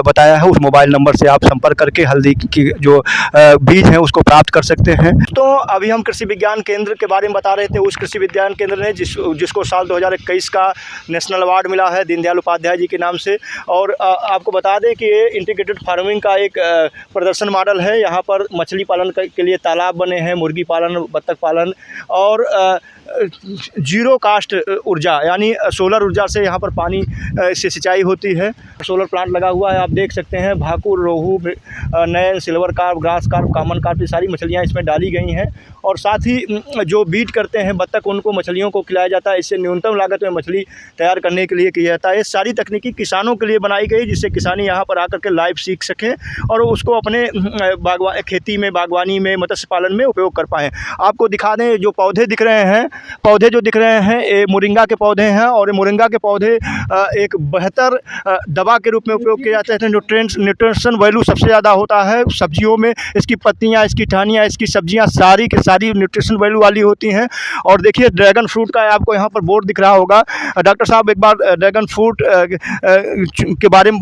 बताया है। उस मोबाइल नंबर से आप संपर्क करके हल्दी की जो बीज हैं उसको प्राप्त कर सकते हैं। तो अभी हम कृषि विज्ञान केंद्र के बारे में बता रहे थे। उस कृषि विज्ञान केंद्र ने जिसको साल 2021 का नेशनल अवार्ड मिला है दीनदयाल उपाध्याय जी के नाम से। और आपको बता दें कि ये इंटीग्रेटेड फार्मिंग का एक प्रदर्शन मॉडल है। यहाँ पर मछली पालन के लिए तालाब बने हैं, मुर्गी पालन, बत्तख पालन और जीरो कास्ट ऊर्जा यानी सोलर ऊर्जा से यहाँ पर पानी से सिंचाई होती है। सोलर प्लांट लगा हुआ है, आप देख सकते हैं। भाकुर, रोहू, नैन, silver carp, grass carp, common carp, ये सारी मछलियाँ इसमें डाली गई हैं। और साथ ही जो बीट करते हैं बत्तख, उनको मछलियों को खिलाया जाता है। इससे न्यूनतम लागत में मछली तैयार करने के लिए किया जाता है। ये सारी तकनीकी किसानों के लिए बनाई गई, जिससे किसानी यहाँ पर आकर के लाइव सीख सकें और उसको अपने खेती में, बागवानी में, मत्स्य पालन में उपयोग कर पाएँ। आपको दिखा दें, जो पौधे दिख रहे हैं, पौधे जो दिख रहे हैं ये मोरिंगा के पौधे हैं। और ये मोरिंगा के पौधे एक बेहतर दवा के रूप में उपयोग किए जाते हैं। न्यूट्रिशन वैल्यू सबसे ज़्यादा होता है सब्जियों में। इसकी पत्तियाँ, इसकी टहनियाँ, इसकी सब्जियाँ सारी की सारी न्यूट्रिशन वैल्यू वाली होती हैं। और देखिए ड्रैगन फ्रूट का आपको यहाँ पर बोर्ड दिख रहा होगा। डॉक्टर साहब एक बार ड्रैगन फ्रूट के बारे में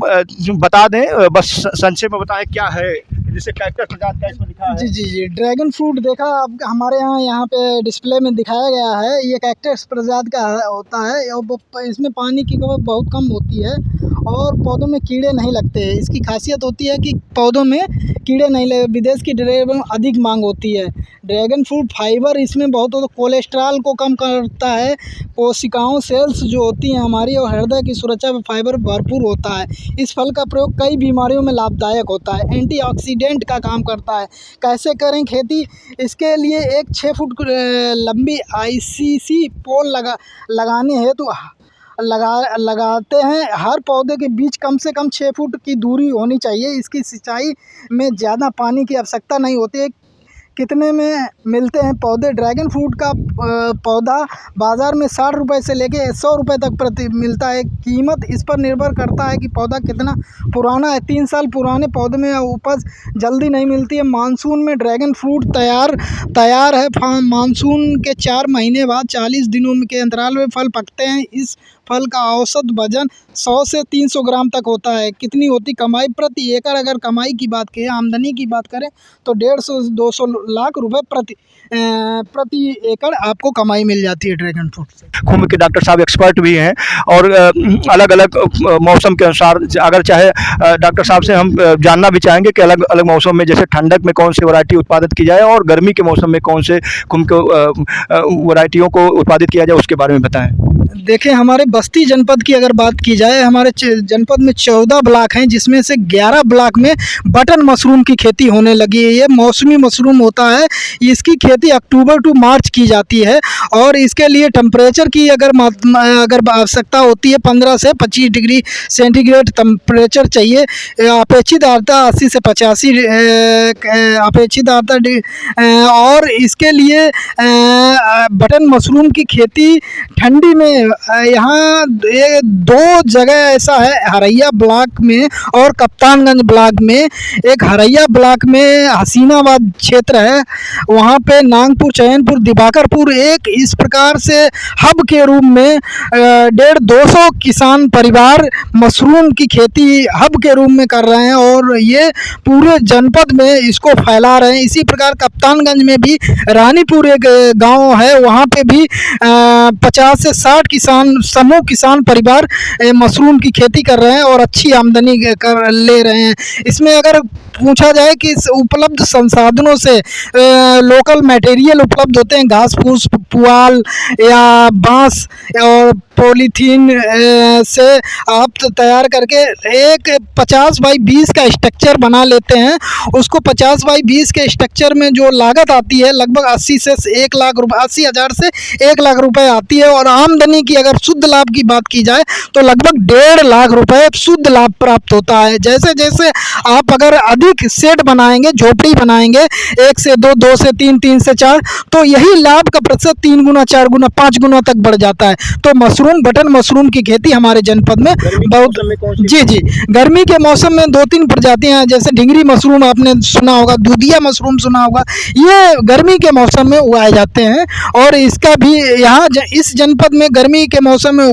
बता दें, बस संक्षेप में बताएं क्या है, जिसे कैक्टस प्रजाति का इसमें लिखा है। जी ड्रैगन फ्रूट देखा आप हमारे यहाँ पे डिस्प्ले में दिखाया गया है। ये कैक्टस प्रजाति का होता है और इसमें पानी की खपत बहुत कम होती है और पौधों में कीड़े नहीं लगते हैं। इसकी खासियत होती है कि पौधों में कीड़े नहीं लगे। विदेश की ड्रैगन अधिक मांग होती है। ड्रैगन फ्रूट फाइबर इसमें बहुत होता है, कोलेस्ट्रॉल को कम करता है, कोशिकाओं सेल्स जो होती हैं हमारी और हृदय की सुरक्षा में फाइबर भरपूर होता है। इस फल का प्रयोग कई बीमारियों में लाभदायक होता है, एंटीऑक्सीडेंट का काम करता है। कैसे करें खेती? इसके लिए एक 6 फुट लंबी ICC पोल लगाने हेतु लगाते हैं। हर पौधे के बीच कम से कम 6 फुट की दूरी होनी चाहिए। इसकी सिंचाई में ज़्यादा पानी की आवश्यकता नहीं होती है। कितने में मिलते हैं पौधे? ड्रैगन फ्रूट का पौधा बाज़ार में 60 रुपये से लेके 100 रुपये तक प्रति मिलता है। कीमत इस पर निर्भर करता है कि पौधा कितना पुराना है। 3 साल पुराने पौधे में उपज जल्दी नहीं मिलती है। मानसून में ड्रैगन फ्रूट तैयार है। मानसून के 4 महीने बाद 40 दिनों के अंतराल में फल पकते हैं। इस फल का औसत वजन 100 से 300 ग्राम तक होता है। कितनी होती कमाई प्रति एकड़? अगर कमाई की बात करें, आमदनी की बात करें तो 150-200 लाख रुपए प्रति एकड़ आपको कमाई मिल जाती है ड्रैगन फ्रूट से। कुंभ के डॉक्टर साहब एक्सपर्ट भी हैं और अलग अलग मौसम के अनुसार, अगर चाहे डॉक्टर साहब से हम जानना भी चाहेंगे कि अलग अलग मौसम में, जैसे ठंडक में कौन सी वैरायटी उत्पादित की जाए और गर्मी के मौसम में कौन से कुंभ को वैरायटियों को उत्पादित किया जाए, उसके बारे में बताएं। देखिए हमारे बस्ती जनपद की अगर बात की जाए, हमारे जनपद में 14 ब्लॉक हैं, जिसमें से 11 ब्लॉक में बटन मशरूम की खेती होने लगी है। ये मौसमी मशरूम होता है। इसकी खेती अक्टूबर टू मार्च की जाती है और इसके लिए टेम्परेचर की अगर आवश्यकता होती है 15 से 25 डिग्री सेंटीग्रेड टेम्परेचर चाहिए। अपेक्षित आर्द्रता 80 से 85 अपेक्षित आर्द्रता। और इसके लिए बटन मशरूम की खेती ठंडी में यहाँ 2 जगह ऐसा है, हरैया ब्लॉक में और कप्तानगंज ब्लॉक में। एक हरैया ब्लॉक में हसीनाबाद क्षेत्र है, वहाँ पे नागपुर, चैनपुर, दिवाकरपुर एक इस प्रकार से हब के रूप में 150-200 किसान परिवार मशरूम की खेती हब के रूप में कर रहे हैं और ये पूरे जनपद में इसको फैला रहे हैं। इसी प्रकार कप्तानगंज में भी रानीपुर एक गांव है, वहाँ पे भी 50 से 60 समूह किसान परिवार मशरूम की खेती कर रहे हैं और अच्छी आमदनी कर ले रहे हैं। इसमें अगर पूछा जाए कि इस उपलब्ध संसाधनों से लोकल मटेरियल उपलब्ध होते हैं, घास फूस, पुआल या बांस और पॉलीथीन से आप तैयार करके एक 50 बाई 20 का स्ट्रक्चर बना लेते हैं। उसको 50 बाई 20 के स्ट्रक्चर में जो लागत आती है लगभग 80 से 1 लाख रुपए, 80,000 से 1 लाख रुपए आती है। और आमदनी की अगर शुद्ध लाभ की बात की जाए तो लगभग 1.5 लाख रुपए शुद्ध लाभ प्राप्त होता है। जैसे जैसे आप अगर अधिक सेट बनाएंगे, झोपड़ी बनाएंगे 1 से 2, 2 से 3, 3 से 4, तो यही लाभ का प्रतिशत 3 गुना, 4 गुना, 5 गुना तक बढ़ जाता है। तो मशरूम, बटन मशरूम की खेती हमारे जनपद में बहुत, जी, गर्मी के मौसम में 2-3 प्रजातियां हैं, जैसे ढिंगरी मशरूम आपने सुना होगा, दूधिया मशरूम सुना होगा, ये गर्मी के मौसम में उगाए जाते हैं। और इसका भी यहाँ इस जनपद में गर्मी के मौसम में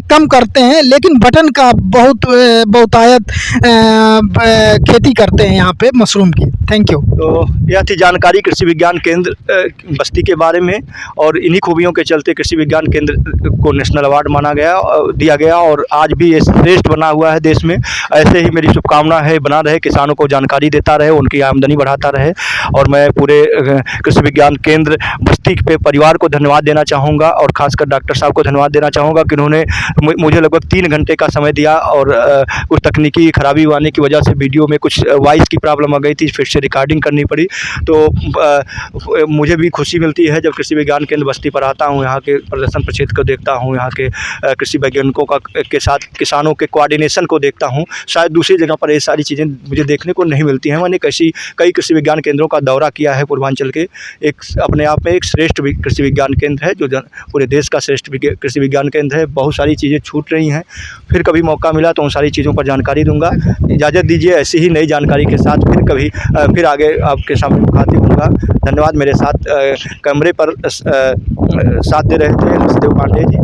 कम करते हैं, लेकिन बटन का बहुतायत खेती करते हैं यहाँ पे मशरूम की। Thank you. तो यह थी जानकारी कृषि विज्ञान केंद्र बस्ती के बारे में, और इन्हीं खूबियों के चलते कृषि विज्ञान केंद्र को नेशनल अवार्ड दिया गया और आज भी ये श्रेष्ठ बना हुआ है देश में। ऐसे ही मेरी शुभकामना है, बना रहे, किसानों को जानकारी देता रहे, उनकी आमदनी बढ़ाता रहे। और मैं पूरे कृषि विज्ञान केंद्र बस्ती पे परिवार को धन्यवाद देना चाहूँगा, और ख़ासकर डॉक्टर साहब को धन्यवाद देना चाहूँगा कि उन्होंने मुझे लगभग 3 घंटे का समय दिया। और कुछ तकनीकी खराबी आने की वजह से वीडियो में कुछ वॉइस की प्रॉब्लम आ गई थी, फिर से रिकॉर्डिंग करनी पड़ी। तो मुझे भी खुशी मिलती है जब कृषि विज्ञान केंद्र बस्ती पर आता हूँ, यहाँ के प्रदर्शन प्रक्षेत्र को देखता हूँ, यहाँ के कृषि वैज्ञानिकों के साथ किसानों के कोऑर्डिनेशन को देखता हूँ। शायद दूसरी जगह पर ये सारी चीज़ें मुझे देखने को नहीं मिलती हैं। मैंने कई कृषि विज्ञान केंद्रों का दौरा किया है पूर्वांचल के। एक अपने आप में एक श्रेष्ठ कृषि विज्ञान केंद्र है, जो पूरे देश का श्रेष्ठ कृषि विज्ञान केंद्र है। बहुत सारी चीज़ें छूट रही हैं, फिर कभी मौका मिला तो उन सारी चीज़ों पर जानकारी दूंगा। इजाज़त दीजिए, ऐसी ही नई जानकारी के साथ फिर आगे आपके सामने मुखातिब होऊंगा। धन्यवाद। मेरे साथ कैमरे पर साथ दे रहे थे हंसदेव पांडे जी।